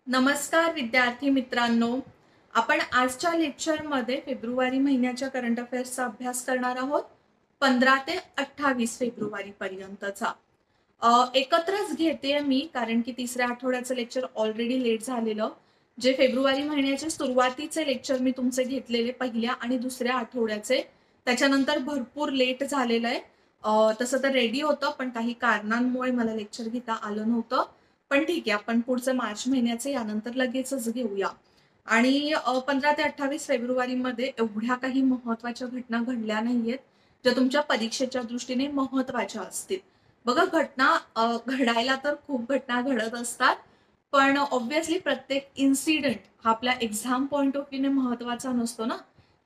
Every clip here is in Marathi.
नमस्कार विद्यार्थी मित्रांनो, आपण आजच्या लेक्चरमध्ये फेब्रुवारी महिन्याच्या करंट अफेअर्सचा अभ्यास करणार आहोत 15 ते 28 फेब्रुवारी पर्यंतचा. एकत्रच घेते मी कारण की तिसऱ्या आठवड्याचं लेक्चर ऑलरेडी लेट झालेलं. जे फेब्रुवारी महिन्याचे सुरुवातीचे लेक्चर मी तुमचे घेतलेले पहिल्या आणि दुसऱ्या आठवड्याचे, त्याच्यानंतर भरपूर लेट झालेलं आहे. तसं तर रेडी होतं पण काही कारणांमुळे मला लेक्चर घेता आलं नव्हतं. पण ठीक आहे, आपण पुढचं मार्च महिन्याचे यानंतर लगेचच घेऊया. आणि 15 ते 28 फेब्रुवारीमध्ये एवढ्या काही महत्त्वाच्या घटना घडल्या नाहीयेत, ज्या तुमच्या परीक्षेच्या दृष्टीने महत्त्वाच्या असतील. बघा, घटना घडायला तर खूप घटना घडत असतात, पण ऑब्व्हियसली प्रत्येक इन्सिडेंट हा आपल्या एक्झाम पॉइंट ऑफ व्ह्यूने महत्त्वाचा नसतो ना.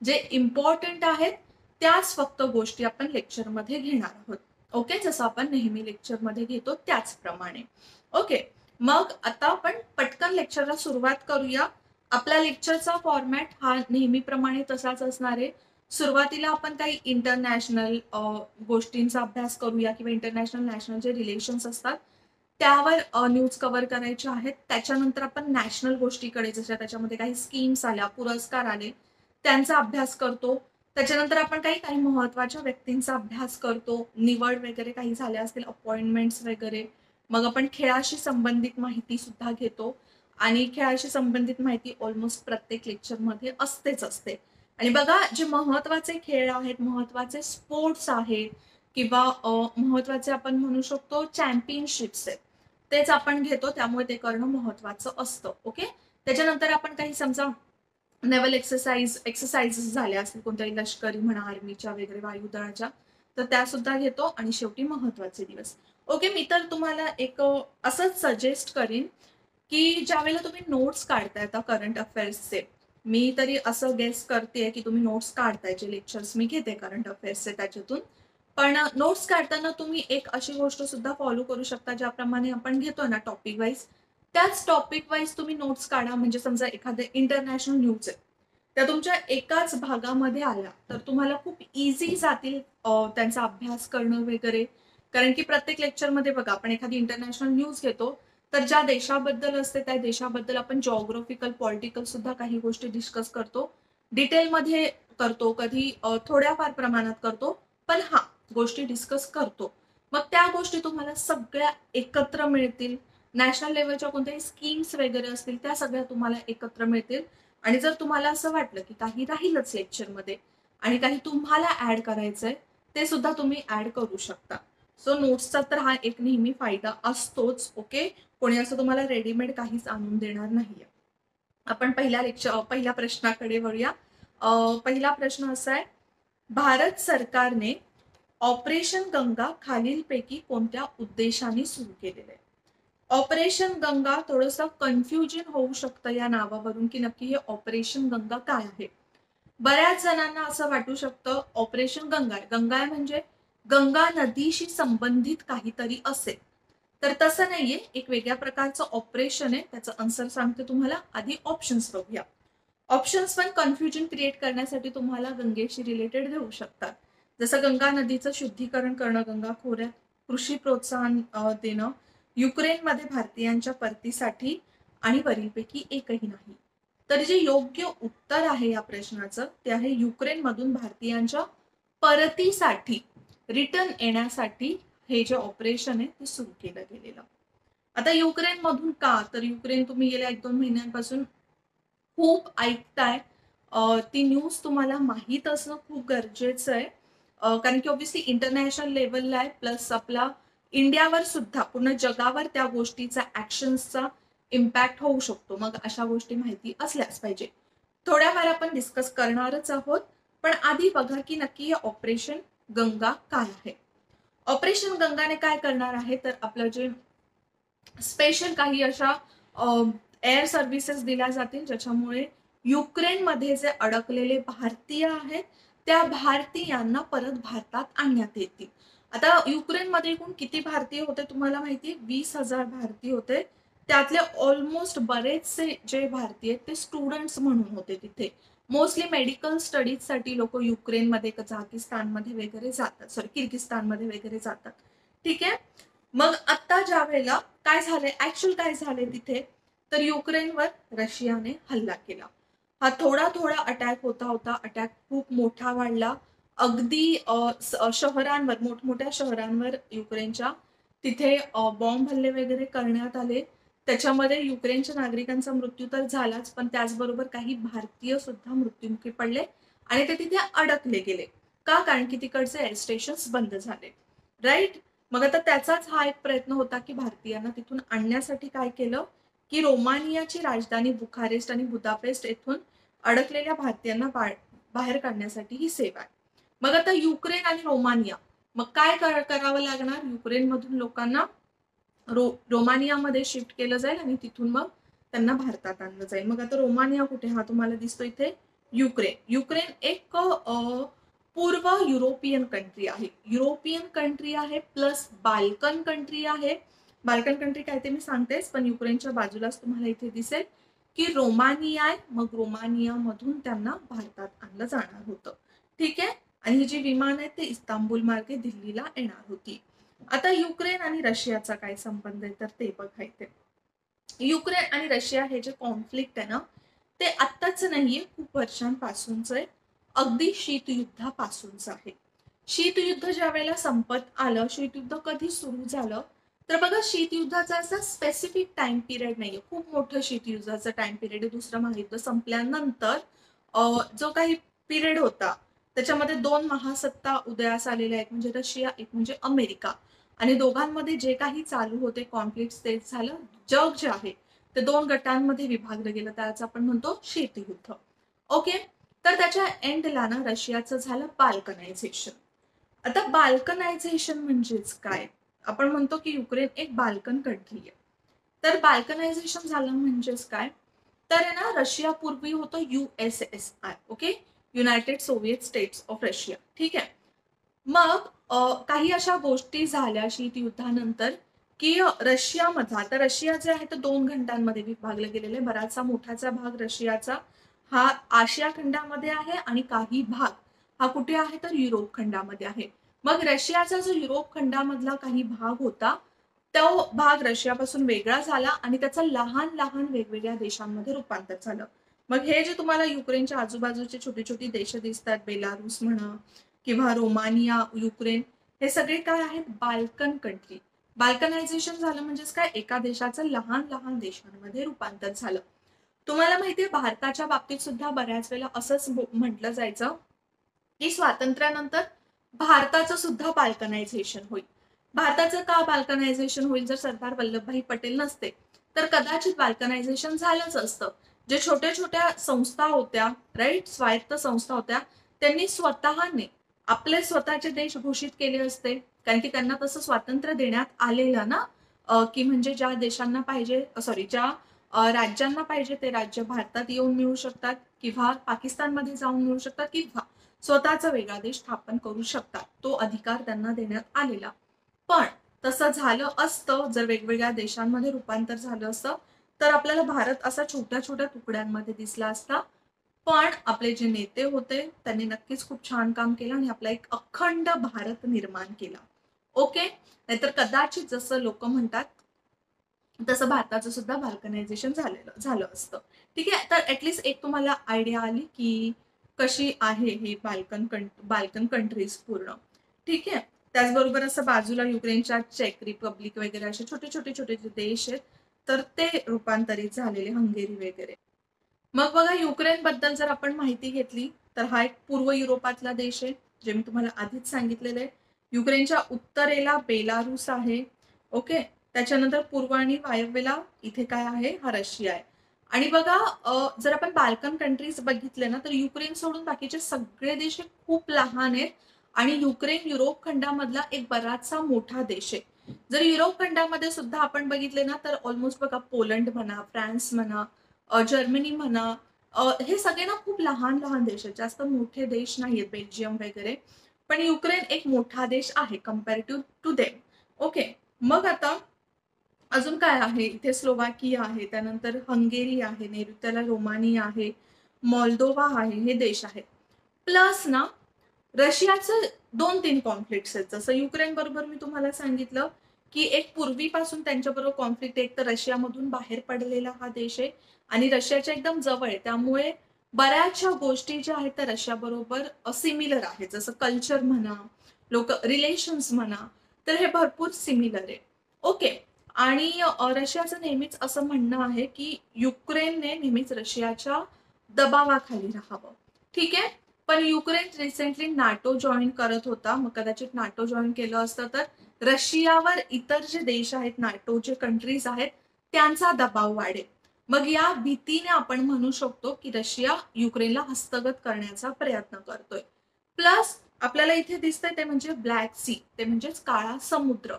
जे इम्पॉर्टंट आहेत त्याच फक्त गोष्टी आपण लेक्चरमध्ये घेणार आहोत. ओके, जसं आपण नेहमी लेक्चरमध्ये घेतो त्याचप्रमाणे. ओके, मग आता आपण पटकन लेक्चरला सुरुवात करूया. आपला लेक्चरचा फॉर्मॅट हा नेहमीप्रमाणे तसाच असणार आहे. सुरुवातीला आपण काही इंटरनॅशनल गोष्टींचा अभ्यास करूया किंवा इंटरनॅशनल नॅशनल जे रिलेशन्स असतात त्यावर न्यूज कव्हर करायचे आहेत. त्याच्यानंतर आपण नॅशनल गोष्टीकडे, जशा त्याच्यामध्ये काही स्कीम्स आल्या, पुरस्कार आले, त्यांचा अभ्यास करतो. त्याच्यानंतर आपण काही काही महत्वाच्या व्यक्तींचा अभ्यास करतो, निवड वगैरे काही झाल्या असतील, अपॉइंटमेंट्स वगैरे. मग आपण खेळाशी संबंधित माहिती सुद्धा घेतो आणि खेळाशी संबंधित माहिती ऑलमोस्ट प्रत्येक लेक्चरमध्ये असतेच असते. आणि बघा, जे महत्वाचे खेळ आहेत, महत्वाचे स्पोर्ट्स आहेत किंवा महत्वाचे आपण म्हणू शकतो चॅम्पियनशिप्स आहेत, तेच आपण घेतो, त्यामुळे ते करणं महत्वाचं असतं. ओके, त्याच्यानंतर आपण काही समजा नेव्हल एक्सरसाइज झाल्या असतील, कोणत्याही लष्करी म्हणा, आर्मीच्या वगैरे, वायुदळाच्या, तर त्या सुद्धा घेतो. आणि शेवटी महत्वाचे दिवस. ओके, मी तर तुम्हाला एक असंच सजेस्ट करीन की ज्यावेळेला तुम्ही नोट्स काढताय आता करंट अफेअर्सचे, मी तरी असं गेस करते की तुम्ही नोट्स काढताय, जे लेक्चर्स मी घेते करंट अफेअर्सचे त्याच्यातून. पण नोट्स काढताना तुम्ही एक अशी गोष्ट सुद्धा फॉलो करू शकता, ज्याप्रमाणे आपण घेतो ना टॉपिक वाईज, त्याच टॉपिक वाईज तुम्ही नोट्स काढा. म्हणजे समजा एखादे इंटरनॅशनल न्यूज आहे, त्या तुमच्या एकाच भागामध्ये आल्या तर तुम्हाला खूप इझी जातील त्यांचा अभ्यास करणं वगैरे. कारण की प्रत्येक लेक्चरमध्ये बघा, आपण एखादी इंटरनॅशनल न्यूज घेतो तर ज्या देशाबद्दल असते त्या देशाबद्दल आपण जॉग्राफिकल, पॉलिटिकल सुद्धा काही गोष्टी डिस्कस करतो, डिटेलमध्ये करतो, कधी थोड्याफार प्रमाणात करतो, पण हा गोष्टी डिस्कस करतो. मग त्या गोष्टी तुम्हाला सगळ्या एकत्र मिळतील. नॅशनल लेवलच्या कोणत्याही स्कीम्स वगैरे असतील त्या सगळ्या तुम्हाला एकत्र मिळतील. आणि जर तुम्हाला असं वाटलं की काही राहीलच लेक्चरमध्ये आणि काही तुम्हाला ऍड करायचंय, ते सुद्धा तुम्ही ऍड करू शकता. सो नोट्सचा तर हा एक नेहमी फायदा असतोच. ओके, कोणी असं तुम्हाला रेडीमेड काहीच आणून देणार नाहीये. आपण पहिल्या प्रश्नाकडे वळूया. पहिला प्रश्न असा आहे, भारत सरकारने ऑपरेशन गंगा खालीलपैकी कोणत्या उद्देशाने सुरू केलेलं आहे? ऑपरेशन गंगा थोडंसं कन्फ्युजन होऊ शकतं या नावावरून की नक्की हे ऑपरेशन गंगा काय आहे. बऱ्याच जणांना असं वाटू शकतं ऑपरेशन गंगा आहे, गंगा आहे म्हणजे गंगा नदीशी संबंधित काहीतरी असेल. तर तसं नाहीये, एक वेगळ्या प्रकारचं ऑपरेशन आहे. त्याचं आन्सर सांगते तुम्हाला. आधी ऑप्शन्स बघूया. ऑप्शन्स पण कन्फ्युजन क्रिएट करण्यासाठी तुम्हाला गंगेशी रिलेटेड देऊ शकतात. जसं गंगा नदीचं शुद्धीकरण करणं, गंगा खोऱ्यात कृषी प्रोत्साहन देणं, युक्रेनमध्ये भारतीयांच्या परतीसाठी, आणि वरीलपैकी एकही नाही. तर जे योग्य उत्तर आहे या प्रश्नाचं ते आहे युक्रेनमधून भारतीयांच्या परतीसाठी, रिटर्न येण्यासाठी हे जे ऑपरेशन आहे ते सुरू केलं गेलेलं. आता युक्रेनमधून का, तर युक्रेन तुम्ही गेल्या 1-2 महिन्यांपासून खूप ऐकताय. ती न्यूज तुम्हाला माहीत असणं खूप गरजेचं आहे. कारण की ऑब्व्हियसली इंटरनॅशनल लेवलला आहे, प्लस आपला इंडियावर सुद्धा, पूर्ण जगावर त्या गोष्टीचा, ऍक्शन्सचा इम्पॅक्ट होऊ शकतो. मग अशा गोष्टी माहिती असल्याच पाहिजे. थोड्याफार आपण डिस्कस करणारच आहोत, पण आधी बघा की नक्की हे ऑपरेशन गंगा काय आहे. ऑपरेशन गंगाने काय करणार आहे, तर आपलं जे स्पेशल काही अशा एअर सर्व्हिसेस दिल्या जातील, ज्याच्यामुळे युक्रेनमध्ये जे अडकलेले भारतीय आहेत त्या भारतीयांना परत भारतात आणण्यात येतील. आता युक्रेनमध्ये एकूण किती भारतीय होते तुम्हाला माहिती? 20,000 भारतीय होते. त्यातले ऑलमोस्ट बरेचसे जे भारतीय आहेत ते स्टुडंट्स म्हणून होते तिथे. मोस्टली मेडिकल स्टडीजसाठी लोक युक्रेनमध्ये, कझाकिस्तानमध्ये वगैरे जातात, सॉरी किर्गिस्तानमध्ये वगैरे जातात. ठीक आहे. मग आता ज्या वेळेला काय झालंय, ऍक्च्युअल काय झालंय तिथे, तर युक्रेनवर रशियाने हल्ला केला. हा थोडा थोडा अटॅक होता होता अटॅक खूप मोठा वाढला. अगदी शहरांवर, मोठमोठ्या शहरांवर युक्रेनच्या तिथे बॉम्ब हल्ले वगैरे करण्यात आले. त्याच्यामध्ये युक्रेनच्या नागरिकांचा मृत्यू तर झालाच, पण त्याचबरोबर काही भारतीय सुद्धा मृत्युमुखी पडले आणि ते तिथे अडकले गेले. का? कारण की तिकडचे एअर स्टेशन्स बंद झाले. राईट. मग आता त्याचाच हा एक प्रयत्न होता की भारतीयांना तिथून आणण्यासाठी काय केलं की रोमानियाची राजधानी बुखारेस्ट आणि बुदापेस्ट येथून अडकलेल्या भारतीयांना बाहेर काढण्यासाठी ही सेवा आहे. मग आता युक्रेन आणि रोमानिया, मग काय करावं लागणार? युक्रेन मधून लोकांना रोमानियामध्ये शिफ्ट केलं जाईल आणि तिथून मग त्यांना भारतात आणलं जाईल. मग आता रोमानिया कुठे? हा तुम्हाला दिसतो इथे युक्रेन. युक्रेन एक पूर्व युरोपियन कंट्री आहे. युरोपियन कंट्री आहे प्लस बाल्कन कंट्री आहे. बाल्कन कंट्री काय ते मी सांगतेच, पण युक्रेनच्या बाजूलाच तुम्हाला इथे दिसेल की रोमानिया आहे. मग रोमानिया मधून त्यांना भारतात आणलं जाणार होतं. ठीक आहे. आणि ही जी विमान आहेत ते इस्तांबुल मार्गे दिल्लीला येणार होती. आता युक्रेन आणि रशियाचा काय संबंध आहे तर ते बघायचे. युक्रेन आणि रशिया हे जे कॉन्फ्लिक्ट आहे ना, ते आत्ताच नाहीये, खूप वर्षांपासूनच आहे. अगदी शीतयुद्धापासूनच आहे. शीतयुद्ध ज्या वेळेला संपत आलं, शीतयुद्ध कधी सुरू झालं तर बघा, शीतयुद्धाचा असा स्पेसिफिक टाइम पिरियड नाहीये. खूप मोठं शीतयुद्धाचा टाइम पिरियड आहे. दुसरं महायुद्ध संपल्यानंतर जो काही पिरियड होता त्याच्यामध्ये दोन महासत्ता उदयास आलेल्या आहेत, म्हणजे रशिया, एक म्हणजे अमेरिका. आणि दोघांमध्ये जे काही चालू होते कॉन्फ्लिक्ट ते झालं. जग जे आहे ते दोन गटांमध्ये विभागलं गेलं, त्याच आपण म्हणतो शीतयुद्ध. ओके. तर त्याच्या एंडला ना रशियाचं झालं बाल्कनायझेशन. आता बाल्कनायझेशन म्हणजेच काय? आपण म्हणतो की युक्रेन एक बाल्कन कंट्री आहे. तर बाल्कनायझेशन झालं म्हणजेच काय? तर आहे ना, रशिया पूर्वी होतं USSR. Okay, United Soviet states of Russia. ठीक आहे. मग काही अशा गोष्टी झाल्या शीतयुद्धानंतर की रशियामधला, आता रशिया जे आहे ते दोन खंडांमध्ये विभागलं गेलेलं आहे. बराचसा मोठाचा भाग रशियाचा हा आशिया खंडामध्ये आहे आणि काही भाग हा कुठे आहे तर युरोप खंडामध्ये आहे. मग रशियाचा जो युरोप खंडामधला काही भाग होता तो भाग रशियापासून वेगळा झाला आणि त्याचं लहान लहान वेगवेगळ्या देशांमध्ये रूपांतर झालं. मग हे जे तुम्हाला युक्रेनच्या आजूबाजूचे छोटी छोटी देश दिसतात, बेलारूस म्हणा किंवा रोमानिया, युक्रेन, हे सगळे काय आहेत? Balkan country. बाल्कनायझेशन झालं म्हणजेच काय? एका देशाचं लहान लहान देशांमध्ये रूपांतर झालं. तुम्हाला माहितीये भारताच्या बाबतीत सुद्धा बऱ्याच वेळेला असंच म्हटलं जायचं की स्वातंत्र्यानंतर भारताचं सुद्धा बाल्कनायझेशन होईल. भारताचं का बाल्कनायझेशन होईल? जर सरदार वल्लभभाई पटेल नसते तर कदाचित बाल्कनायझेशन झालंच असतं. जे छोट्या छोट्या संस्था होत्या, राईट, स्वायत्त संस्था होत्या, त्यांनी स्वतःने आपले स्वतःचे देश घोषित केले असते, कारण की त्यांना तसं स्वातंत्र्य देण्यात आलेलं ना, की म्हणजे ज्या देशांना पाहिजे, ज्या राज्यांना पाहिजे ते राज्य भारतात येऊन मिळू शकतात किंवा पाकिस्तानमध्ये जाऊन मिळू शकतात किंवा स्वतःचा वेगळा देश स्थापन करू शकतात. तो अधिकार त्यांना देण्यात आलेला. पण तसं झालं असतं जर वेगवेगळ्या देशांमध्ये रूपांतर झालं असतं तर आपल्याला भारत असा छोट्या छोट्या तुकड्यांमध्ये दिसला असता. पण आपले जे नेते होते त्यांनी नक्कीच खूप छान काम केलं आणि आपला एक अखंड भारत निर्माण केला. ओके. नाहीतर कदाचित जसं लोक म्हणतात तसं भारताचं सुद्धा बाल्कनायझेशन झालं असतं. ठीक आहे. तर ऍटलिस्ट एक तुम्हाला आयडिया आली की कशी आहे ही बाल्कन कंट्रीज पूर्ण. ठीक आहे. त्याचबरोबर असं बाजूला युक्रेनच्या चेक रिपब्लिक वगैरे असे छोटे छोटे छोटे जे देश आहेत तर ते रूपांतरित झालेले, हंगेरी वगैरे. मग बघा, युक्रेन बद्दल जर आपण माहिती घेतली तर हा एक पूर्व युरोपातला देश आहे, जे मी तुम्हाला आधीच सांगितलेलं आहे. युक्रेनच्या उत्तरेला बेलारूस आहे. ओके. त्याच्यानंतर पूर्व आणि वायव्येला इथे काय आहे? हा रशिया आहे. आणि बघा, जर आपण बाल्कन कंट्रीज बघितले ना तर युक्रेन सोडून बाकीचे सगळे देश खूप लहान आहेत आणि युक्रेन युरोप खंडामधला एक बराचसा मोठा देश आहे. जर युरोप खंडामध्ये सुद्धा आपण बघितले ना तर ऑलमोस्ट बघा, पोलंड म्हणा, फ्रान्स म्हणा, जर्मनी म्हणा, हे सगळे ना खूप लहान लहान देश आहेत, जास्त मोठे देश नाहीयेत, बेल्जियम वगैरे. पण युक्रेन एक मोठा देश आहे कम्पॅरेटिव्ह टू देम. ओके. मग आता अजून काय आहे? इथे स्लोवाकिया आहे, त्यानंतर हंगेरी आहे, नैऋत्याला रोमानिया आहे, मॉल्दोवा आहे, हे देश आहेत. प्लस ना रशियाचे 2-3 कॉन्फ्लिक्ट्स आहेत. जसं युक्रेन बरोबर मी तुम्हाला सांगितलं की एक पूर्वीपासून त्यांच्याबरोबर कॉन्फ्लिक्ट, एक तर रशियामधून बाहेर पडलेला हा देश आहे आणि रशियाच्या एकदम जवळ आहे, त्यामुळे बऱ्याचशा गोष्टी ज्या आहेत त्या रशियाबरोबर सिमिलर आहेत, जसं कल्चर म्हणा, लोक रिलेशन्स म्हणा, तर हे भरपूर सिमिलर आहे. ओके. आणि रशियाचं नेहमीच असं म्हणणं आहे की युक्रेनने नेहमीच रशियाच्या दबावाखाली राहावं. ठीक आहे. पण युक्रेन रिसेंटली नाटो जॉईन करत होता, मग कदाचित नाटो जॉईन केलं असतं तर रशियावर इतर जे देश आहेत, नाटोचे कंट्रीज आहेत, त्यांचा दबाव वाढेल. मग या भीतीने आपण म्हणू शकतो की रशिया युक्रेनला हस्तगत करण्याचा प्रयत्न करतोय. प्लस आपल्याला इथे दिसतंय ते म्हणजे ब्लॅक सी, ते म्हणजेच काळा समुद्र.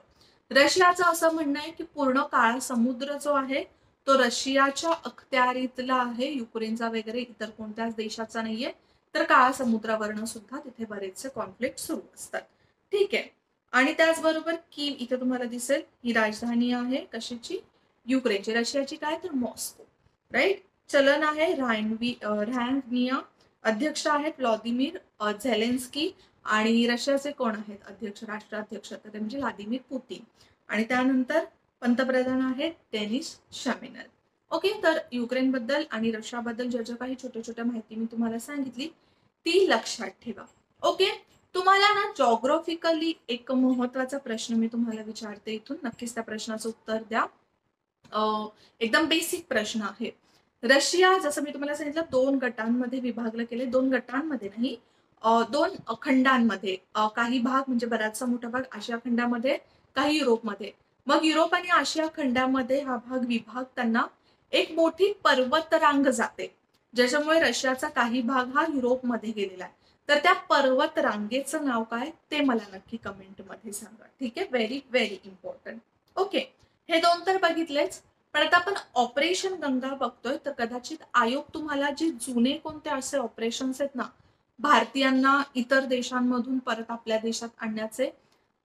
रशियाचं असं म्हणणं आहे की पूर्ण काळा समुद्र जो आहे तो रशियाच्या अखत्यारीतला आहे, युक्रेनचा वगैरे इतर कोणत्याच देशाचा नाहीये. तर काळा समुद्रावरनं सुद्धा तिथे बरेचसे कॉन्फ्लिक्ट सुरू असतात. ठीक आहे. आणि त्याचबरोबर कीव इथे तुम्हाला दिसेल ही राजधानी आहे कशाची, युक्रेनची. रशियाची काय तर मॉस्को, राईट. चलन आहे रॅन्व्हिया. अध्यक्ष आहेत व्लादिमीर झेलेन्स्की. आणि रशियाचे कोण आहेत अध्यक्ष, राष्ट्राध्यक्ष, तर ते म्हणजे व्लादिमीर पुतीन. आणि त्यानंतर पंतप्रधान आहेत डेनिस शमिनल. ओके. तर युक्रेन बद्दल आणि रशियाबद्दल ज्या काही छोट्या छोट्या माहिती मी तुम्हाला सांगितली ती लक्षात ठेवा. ओके. तुम्हाला ना जॉग्राफिकली एक महत्वाचा प्रश्न मी तुम्हाला विचारते इथून, नक्कीच त्या प्रश्नाचं उत्तर द्या. एकदम बेसिक प्रश्न आहे. रशिया जसं मी तुम्हाला सांगितलं 2 गटांमध्ये विभागलं गेले, 2 गटांमध्ये नाही, 2 खंडांमध्ये. काही भाग म्हणजे बराचसा मोठा भाग आशिया खंडामध्ये, काही युरोपमध्ये. मग युरोप आणि आशिया खंडामध्ये हा भाग विभागताना एक मोठी पर्वतरांग जाते, ज्याच्यामुळे रशियाचा काही भाग हा युरोपमध्ये गेलेला आहे. तर त्या पर्वत रांगेचं नाव काय ते मला नक्की कमेंटमध्ये सांगा. ठीक आहे. Very very important. ओके. हे 2 तर बघितलेच. पण आता आपण ऑपरेशन गंगा बघतोय, तर कदाचित आयोग तुम्हाला जे जुने कोणते असे ऑपरेशन्स आहेत ना भारतीयांना इतर देशांमधून परत आपल्या देशात आणण्याचे,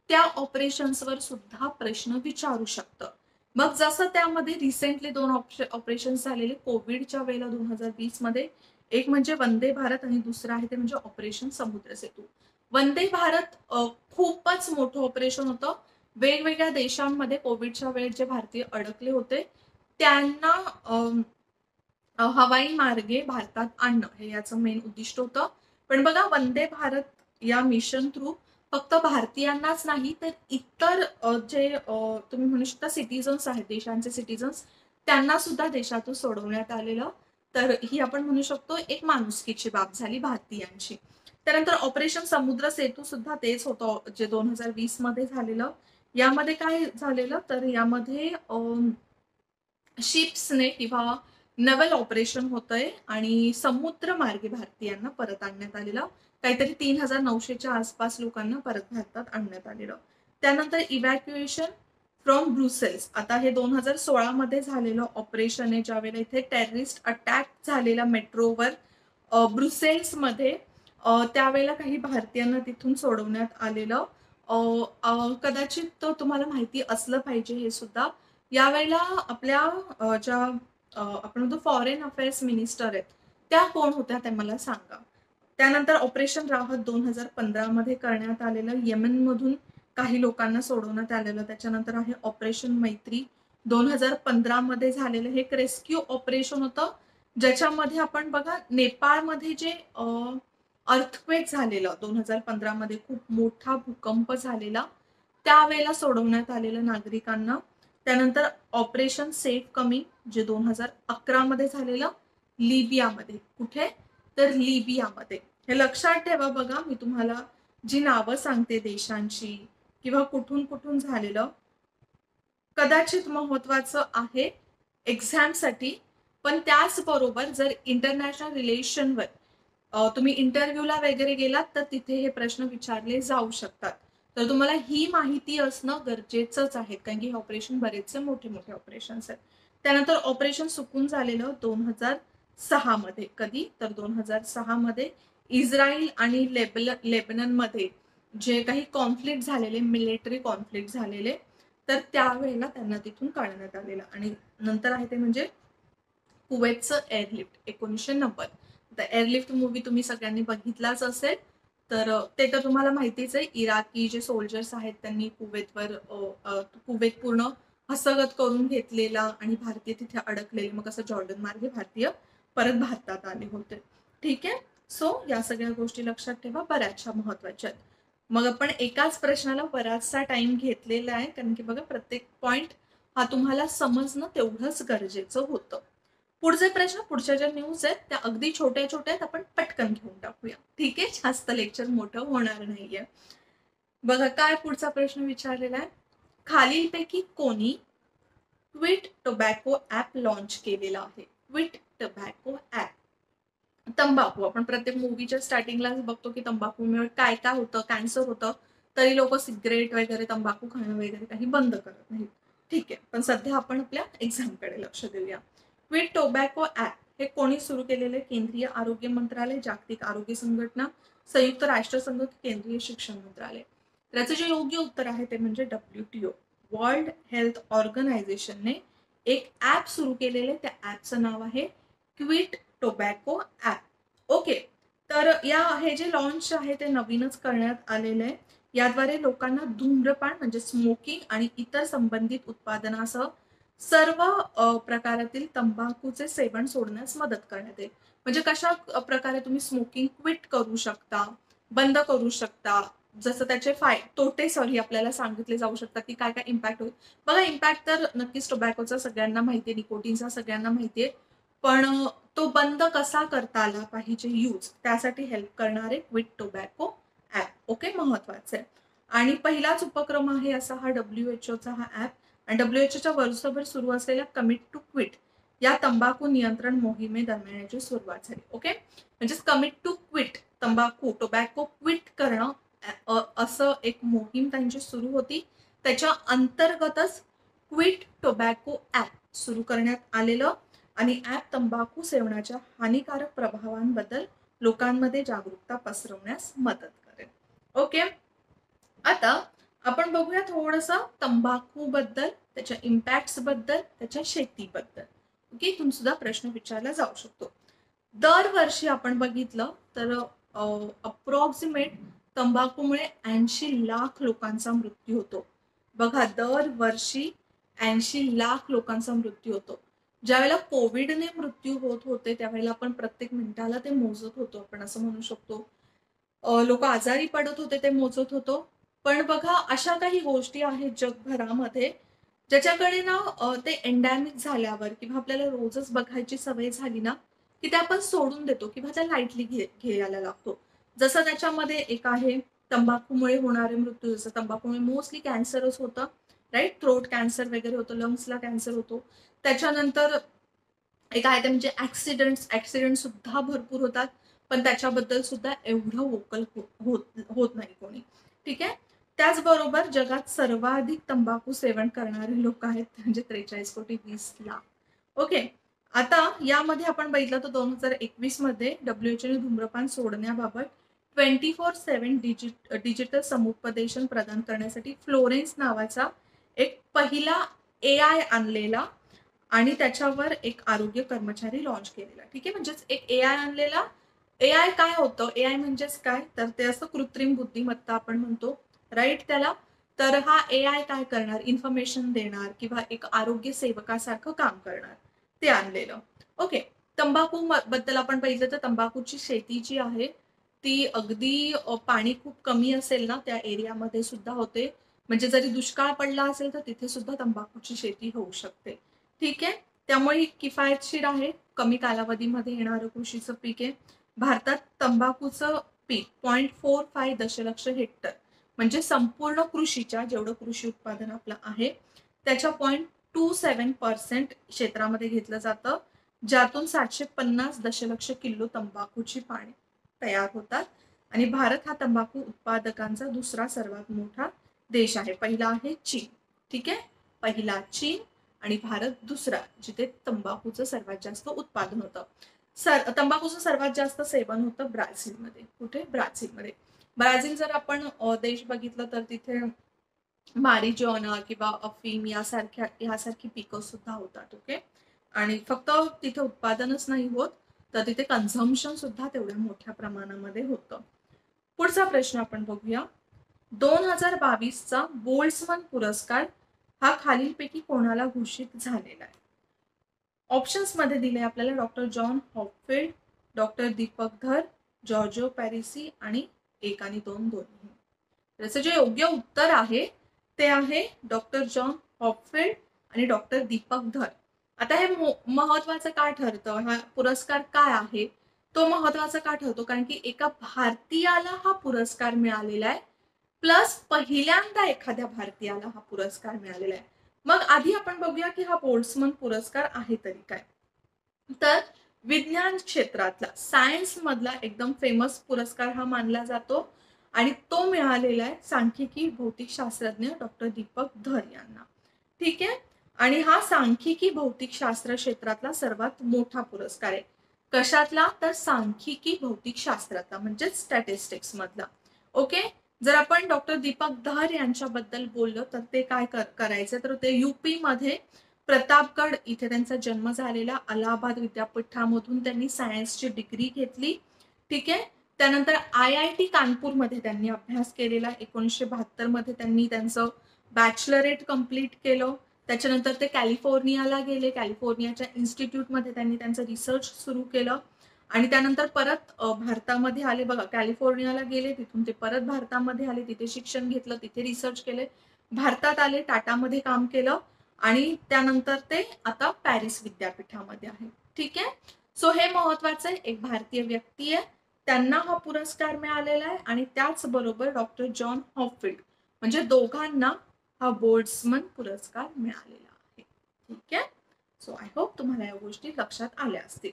त्या ऑपरेशन्सवर सुद्धा प्रश्न विचारू शकतं. मग जसं त्यामध्ये रिसेंटली 2 ऑपरेशन झालेले कोविडच्या वेळेला 2020 मध्ये, एक म्हणजे वंदे भारत आणि दुसरं आहे ते म्हणजे ऑपरेशन समुद्र सेतू. वंदे भारत खूपच मोठं ऑपरेशन होतं. वेगवेगळ्या देशांमध्ये कोविडच्या वेळेत जे भारतीय अडकले होते त्यांना हवाई मार्गे भारतात आणणं हे याचं मेन उद्दिष्ट होतं. पण बघा वंदे भारत या मिशन थ्रू फक्त भारतीयांनाच नाही तर इतर जे तुम्ही म्हणू शकता सिटीजन्स आहेत, देशांचे सिटीजन्स, त्यांना सुद्धा देशातून सोडवण्यात आलेलं. तर ही आपण म्हणू शकतो एक माणुसकीची बाब झाली भारतीयांची. त्यानंतर ऑपरेशन समुद्र सेतू सुद्धा तेच होतं जे 2020 मध्ये झालेलं. यामध्ये काय झालेलं तर यामध्ये शिप्सने किंवा नवल ऑपरेशन होतंय आणि समुद्र मार्गे भारतीयांना परत आणण्यात आलेलं. काहीतरी 3900च्या आसपास लोकांना परत भारतात आणण्यात आलेलं. त्यानंतर इव्हॅक्युएशन फ्रॉम ब्रुसेल्स. आता हे 2016 मध्ये झालेलं ऑपरेशन आहे, ज्यावेळेला इथे टेररिस्ट अटॅक झालेला मेट्रोवर ब्रुसेल्स मध्ये. त्यावेळेला काही भारतीयांना तिथून सोडवण्यात आलेलं. कदाचित तुम्हाला माहिती असलं पाहिजे हे सुद्धा. यावेळेला आपल्या ज्या आपण म्हणतो फॉरेन अफेअर्स मिनिस्टर आहेत त्या कोण होत्या ते मला सांगा. त्यानंतर ऑपरेशन राहत 2015 मध्ये करण्यात आलेलं, येमेनमधून काही लोकांना सोडवण्यात आलेलं. त्याच्यानंतर आहे ऑपरेशन मैत्री 2015 मध्ये झालेलं. हे एक रेस्क्यू ऑपरेशन होतं, ज्याच्यामध्ये आपण बघा नेपाळमध्ये जे अर्थक्वेक झालेलं 2015 मध्ये, खूप मोठा भूकंप झालेला, त्यावेळेला सोडवण्यात आलेलं नागरिकांना. त्यानंतर ऑपरेशन सेफ कमिंग जे 2011 मध्ये झालेलं लिबियामध्ये. कुठे तर लिबियामध्ये. हे लक्षात ठेवा. बघा मी तुम्हाला जी नावं सांगते देशांची किंवा कुठून कुठून झालेलं, कदाचित महत्वाचं आहे एक्झामसाठी. पण त्याचबरोबर जर इंटरनॅशनल रिलेशनवर तुम्ही इंटरव्ह्यूला वगैरे गेलात तर तिथे हे प्रश्न विचारले जाऊ शकतात. तर तुम्हाला ही माहिती असणं गरजेचंच आहे, कारण की हे ऑपरेशन बरेचसे मोठे मोठे ऑपरेशन्स आहेत. त्यानंतर ऑपरेशन सुकून झालेलं 2006 मध्ये. कधी तर 2006 मध्ये इस्रायल आणि लेबनन मध्ये जे काही कॉन्फ्लिक्ट झालेले, मिलिटरी कॉन्फ्लिक्ट झालेले, तर त्यावेळेला त्यांना तिथून काढण्यात आलेलं. आणि नंतर आहे ते म्हणजे कुवेतचं एअरलिफ्ट 1990. तर एअरलिफ्ट मूवी तुम्ही सगळ्यांनी बघितलाच असेल. तर ते तर तुम्हाला माहितीच आहे. इराकी जे सोल्जर्स आहेत त्यांनी कुवेत पूर्ण हस्तगत करून घेतलेला आणि भारतीय तिथे अडकलेले, मग असं जॉर्डन मार्गे भारतीय परत भारतात आले होते. ठीक आहे. सो या सगळ्या गोष्टी लक्षात ठेवा, बऱ्याचशा महत्वाच्या आहेत. मग आपण एकाच प्रश्नाला बराचसा टाइम घेतलेला आहे, कारण की बघा प्रत्येक पॉइंट हा तुम्हाला समजणं तेवढंच गरजेचं होतं. पुढचे प्रश्न, पुढच्या ज्या न्यूज आहेत त्या अगदी छोट्या छोट्या आहेत, आपण पटकन घेऊन टाकूया. ठीक आहे, जास्त लेक्चर मोठं होणार नाहीये. बघा काय पुढचा प्रश्न विचारलेला आहे. खालीलपैकी कोणी क्विट टोबॅको ऍप लॉन्च केलेला आहे? Quit tobacco app. तंबाखू, आपण प्रत्येक मूवीच्या स्टार्टिंगला बघतो की तंबाखूमुळे काय काय होतं, कॅन्सर होतं, तरी लोक सिगरेट वगैरे तंबाखू खाणं वगैरे काही बंद करत नाहीत. ठीक आहे, पण सध्या आपण आपल्या एक्झामकडे लक्ष देऊया. क्विट टोबॅको ऍप हे कोणी सुरू केलेले? केंद्रीय आरोग्य मंत्रालय, जागतिक आरोग्य संघटना, संयुक्त राष्ट्रसंघ, केंद्रीय शिक्षण मंत्रालय. त्याचं जे योग्य उत्तर आहे ते म्हणजे WTO, वर्ल्ड हेल्थ ऑर्गनायझेशनने एक ऍप सुरू केलेले. त्या ऍपचं नाव आहे क्विट टोबॅको ऍप. ओके, तर हे जे लॉन्च आहे ते नवीनच करण्यात आलेलं आहे. याद्वारे लोकांना धूम्रपान म्हणजे स्मोकिंग आणि इतर संबंधित उत्पादनासह सर्व प्रकारातील तंबाखूचे सेवन सोडण्यास मदत करण्यात येईल. म्हणजे कशा प्रकारे तुम्ही स्मोकिंग क्विट करू शकता, बंद करू शकता, जसं त्याचे तोटे आपल्याला सांगितले जाऊ शकतात की काय काय इम्पॅक्ट होईल. बघा, इम्पॅक्ट तर नक्कीच टोबॅकोचा सगळ्यांना माहितीये, निकोटीनचा सगळ्यांना माहितीये, पण तो बंद कसा करता आला पाहिजे यूज, त्यासाठी हेल्प करणारे क्विट टोबॅको ऍप. ओके, महत्वाचं आहे. आणि पहिलाच उपक्रम आहे असा हा WHO हा ऍप. आणि WHO वर्षभर सुरू असलेल्या कमिट टू क्विट या तंबाखू नियंत्रण मोहिमेदरम्यान याची सुरुवात झाली. ओके, म्हणजे commit to quit, tobacco quit करणं असं एक मोहीम त्यांची सुरू होती. त्याच्या अंतर्गतच क्विट टोबॅको ऍप सुरू करण्यात आलेलं आणि ऍप तंबाखू सेवनाच्या हानिकारक प्रभावांबद्दल लोकांमध्ये जागरूकता पसरवण्यास मदत करेल. ओके, आता आपण बघूया थोडस तंबाखू बद्दल, त्याच्या इम्पॅक्ट बद्दल, त्याच्या शेतीबद्दल. ओके, इथून सुद्धा प्रश्न विचारला जाऊ शकतो. दरवर्षी आपण बघितलं तर अप्रॉक्सिमेट तंबाखूमुळे 80 लाख लोकांचा मृत्यू होतो. बघा, दरवर्षी 80 लाख लोकांचा मृत्यू होतो. ज्यावेळेला कोविडने मृत्यू होत होते त्यावेळेला आपण प्रत्येक मिनिटाला ते मोजत होतो, आपण असं म्हणू शकतो. लोक आजारी पडत होते ते मोजत होतो. पण बघा, अशा काही गोष्टी आहेत जगभरामध्ये ज्याच्याकडे ना ते एंडॅमिक झाल्यावर किंवा आपल्याला रोजच बघायची सवय झाली ना की ते आपण सोडून देतो किंवा त्या लाईटली घ्यायला लागतो. जसं त्याच्यामध्ये एक आहे तंबाखूमुळे होणारे मृत्यू. जसं तंबाखूमुळे मोस्टली कॅन्सरच होतं, राईट, थ्रोट कॅन्सर वगैरे होतं, लंग्सला कॅन्सर होतो. त्याच्यानंतर एक आहे ते म्हणजे ऍक्सिडेंट सुद्धा भरपूर होतात, पण त्याच्याबद्दल सुद्धा एवढं वोकल होत नाही कोणी. ठीक आहे, त्याचबरोबर जगात सर्वाधिक तंबाखू सेवन करणारे लोक आहेत, म्हणजे 43,20,00,000. ओके, आता यामध्ये आपण बघितलं तर 2021 मध्ये WHO ने धूम्रपान सोडण्याबाबत 24/7 डिजिटल समुपदेशन प्रदान करण्यासाठी फ्लोरेन्स नावाचा एक पहिला AI आणलेला आणि त्याच्यावर एक आरोग्य कर्मचारी लॉन्च केलेला. ठीक आहे, म्हणजेच एक AI आणलेला. AI काय होतं? AI म्हणजेच काय, तर ते असं कृत्रिम बुद्धिमत्ता आपण म्हणतो, राईट, त्याला. तर हा AI काय करणार? इन्फॉर्मेशन देणार किंवा एक आरोग्य सेवकासारखं काम करणार, ते आणलेलं. ओके, तंबाखू बद्दल आपण पाहिलं तर तंबाखूची शेती जी आहे ती अगदी पाणी खूप कमी असेल ना त्या एरियामध्ये सुद्धा होते. म्हणजे जरी दुष्काळ पडला असेल तर तिथे सुद्धा तंबाखूची शेती होऊ शकते. ठीक आहे, त्यामुळे किफायतशीर आहे, कमी कालावधीमध्ये येणारं कृषीचं पीक आहे. भारतात तंबाखूचं पीक 0.45 दशलक्ष हेक्टर, म्हणजे संपूर्ण कृषीच्या जेवढं कृषी उत्पादन आपलं आहे त्याच्या 0.27% क्षेत्रामध्ये घेतलं जातं, ज्यातून 750 दशलक्ष किलो तंबाखूची पाने तयार होतात. आणि भारत हा तंबाखू उत्पादकांचा दुसरा सर्वात मोठा देश आहे. पहिला आहे चीन. ठीक आहे, पहिला चीन आणि भारत दुसरा, जिथे तंबाखूचं सर्वात जास्त उत्पादन होतं. तंबाखूचं सर्वात जास्त सेवन होतं ब्राझीलमध्ये. कुठे? ब्राझीलमध्ये. ब्राझील जर आपण देश बघितलं तर तिथे मारिज्युआना किंवा अफीम यासारखी पिकं सुद्धा होतात. ओके, आणि फक्त तिथे उत्पादनच नाही होत, तर तिथे कन्झम्पशन सुद्धा तेवढ्या मोठ्या प्रमाणामध्ये होतं. पुढचा प्रश्न आपण बघूया. 2022चा बोल्ट्झमन पुरस्कार हा खालीलपैकी कोणाला घोषित झालेला आहे? ऑप्शन्स मध्ये दिले आपल्याला डॉक्टर जॉन हॉपफिल्ड, डॉक्टर दीपक धर, जॉर्जो पॅरिसी आणि 1 आणि 2 दोन्ही. त्याचं जे योग्य उत्तर आहे ते आहे डॉक्टर जॉन हॉपफिल्ड आणि डॉक्टर दीपक धर. आता हे महत्वाचं का ठरतं, हा पुरस्कार काय आहे तो महत्वाचा का ठरतो, कारण की एका भारतीयाला हा पुरस्कार मिळालेला आहे, प्लस पहिल्यांदा एखाद्या भारतीयाला हा पुरस्कार मिळालेला आहे. मग आधी आपण बघूया की हा बोल्ट्झमन पुरस्कार आहे तरी काय. तर विज्ञान क्षेत्रातला, सायन्स मधला एकदम फेमस पुरस्कार हा मानला जातो आणि तो मिळालेला आहे सांख्यिकी भौतिक शास्त्रज्ञ डॉक्टर दीपक धर यांना. ठीक आहे. आणि हा सांख्यिकी भौतिक शास्त्र क्षेत्रातला सर्वात मोठा पुरस्कार आहे. कशातला? तर सांख्यिकी भौतिक शास्त्रातला, म्हणजे स्टॅटिस्टिक्स मधला. ओके. जर आपण डॉक्टर दीपक धर यांच्याबद्दल बोललो तर ते काय करायचं, तर ते युपी मध्ये प्रतापगड इथे त्यांचा जन्म झालेला. अलाहाबाद विद्यापीठामधून त्यांनी सायन्सची डिग्री घेतली. ठीक आहे. त्यानंतर IIT कानपूरमध्ये त्यांनी अभ्यास केलेला. 1972 मध्ये त्यांनी त्यांचं बॅचलरेट कम्प्लीट केलं. त्याच्यानंतर ते कॅलिफोर्नियाला गेले. कॅलिफोर्नियाच्या इन्स्टिट्यूटमध्ये त्यांनी त्यांचं रिसर्च सुरू केलं आणि त्यानंतर परत भारतामध्ये आले. बघा, कॅलिफोर्नियाला गेले, तिथून ते परत भारतामध्ये आले, तिथे शिक्षण घेतलं, तिथे रिसर्च केले, भारतात आले, टाटामध्ये काम केलं आणि त्यानंतर ते आता पॅरिस विद्यापीठामध्ये आहे. ठीक आहे. सो हे महत्वाचं आहे, एक भारतीय व्यक्ती आहे, त्यांना हा पुरस्कार मिळालेला आहे आणि त्याचबरोबर डॉक्टर जॉन हॉपफिल्ड, म्हणजे दोघांना हा बोल्ट्झमन पुरस्कार मिळालेला आहे. ठीक आहे. सो आय होप तुम्हाला या गोष्टी लक्षात आल्या असतील.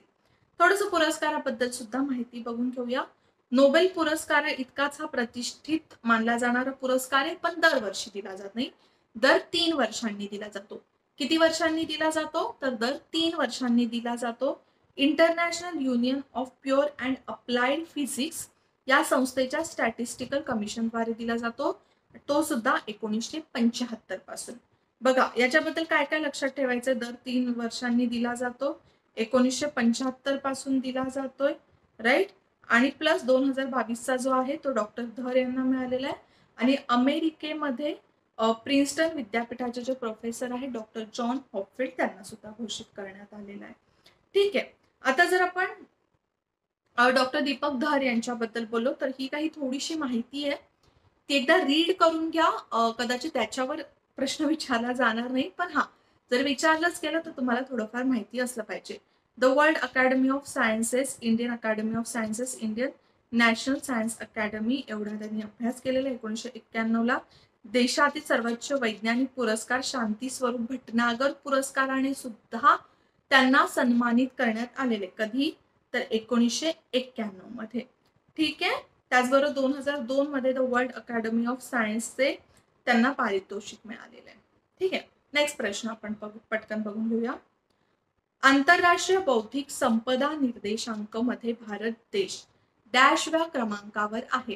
थोडंसं पुरस्काराबद्दल सुद्धा माहिती बघून घेऊया. नोबेल पुरस्कार इतकाच हा प्रतिष्ठित मानला जाणारा पुरस्कार आहे, पण दरवर्षी दिला जात नाही, दर 3 वर्षांनी दिला जातो. किती वर्षांनी दिला जातो? तर दर 3 वर्षांनी दिला जातो. International union of pure and applied physics या संस्थेच्या स्टॅटिस्टिकल कमिशनद्वारे दिला जातो. तो सुद्धा 1975 पासून. बघा, याच्याबद्दल काय काय लक्षात ठेवायचं, दर 3 वर्षांनी दिला जातो, 1975 पासून दिला जातोय, राईट. आणि प्लस 2022चा जो आहे तो डॉक्टर धर यांना मिळालेला आहे. आणि अमेरिकेमध्ये प्रिन्स्टन विद्यापीठाचे जे प्रोफेसर आहे डॉक्टर जॉन हॉपफिल्ड, त्यांना सुद्धा घोषित करण्यात आलेला आहे. ठीक आहे. आता जर आपण डॉक्टर दीपक धर यांच्याबद्दल बोललो तर ही काही थोडीशी माहिती आहे, ती एकदा रीड करून घ्या. कदाचित त्याच्यावर प्रश्न विचारला जाणार नाही, पण हा जर विचारलंच गेलं तर तुम्हाला थोडंफार माहिती असलं पाहिजे. The world academy of sciences, Indian academy of sciences, Indian national science academy एवढा त्यांनी अभ्यास केलेला. 1991ला देशातील सर्वोच्च वैज्ञानिक पुरस्कार शांती स्वरूप भटनागर पुरस्काराने सुद्धा त्यांना सन्मानित करण्यात आलेले. कधी? तर 1991 मध्ये. ठीक आहे. त्याचबरोबर 2002 मध्ये द वर्ल्ड अकॅडमी ऑफ सायन्सचे त्यांना पारितोषिक मिळालेले आहे. ठीक आहे. नेक्स्ट प्रश्न आपण पटकन बघून घेऊया. आंतरराष्ट्रीय बौद्धिक संपदा निर्देशांक मध्ये भारत देश डॅशव्या क्रमांकावर आहे?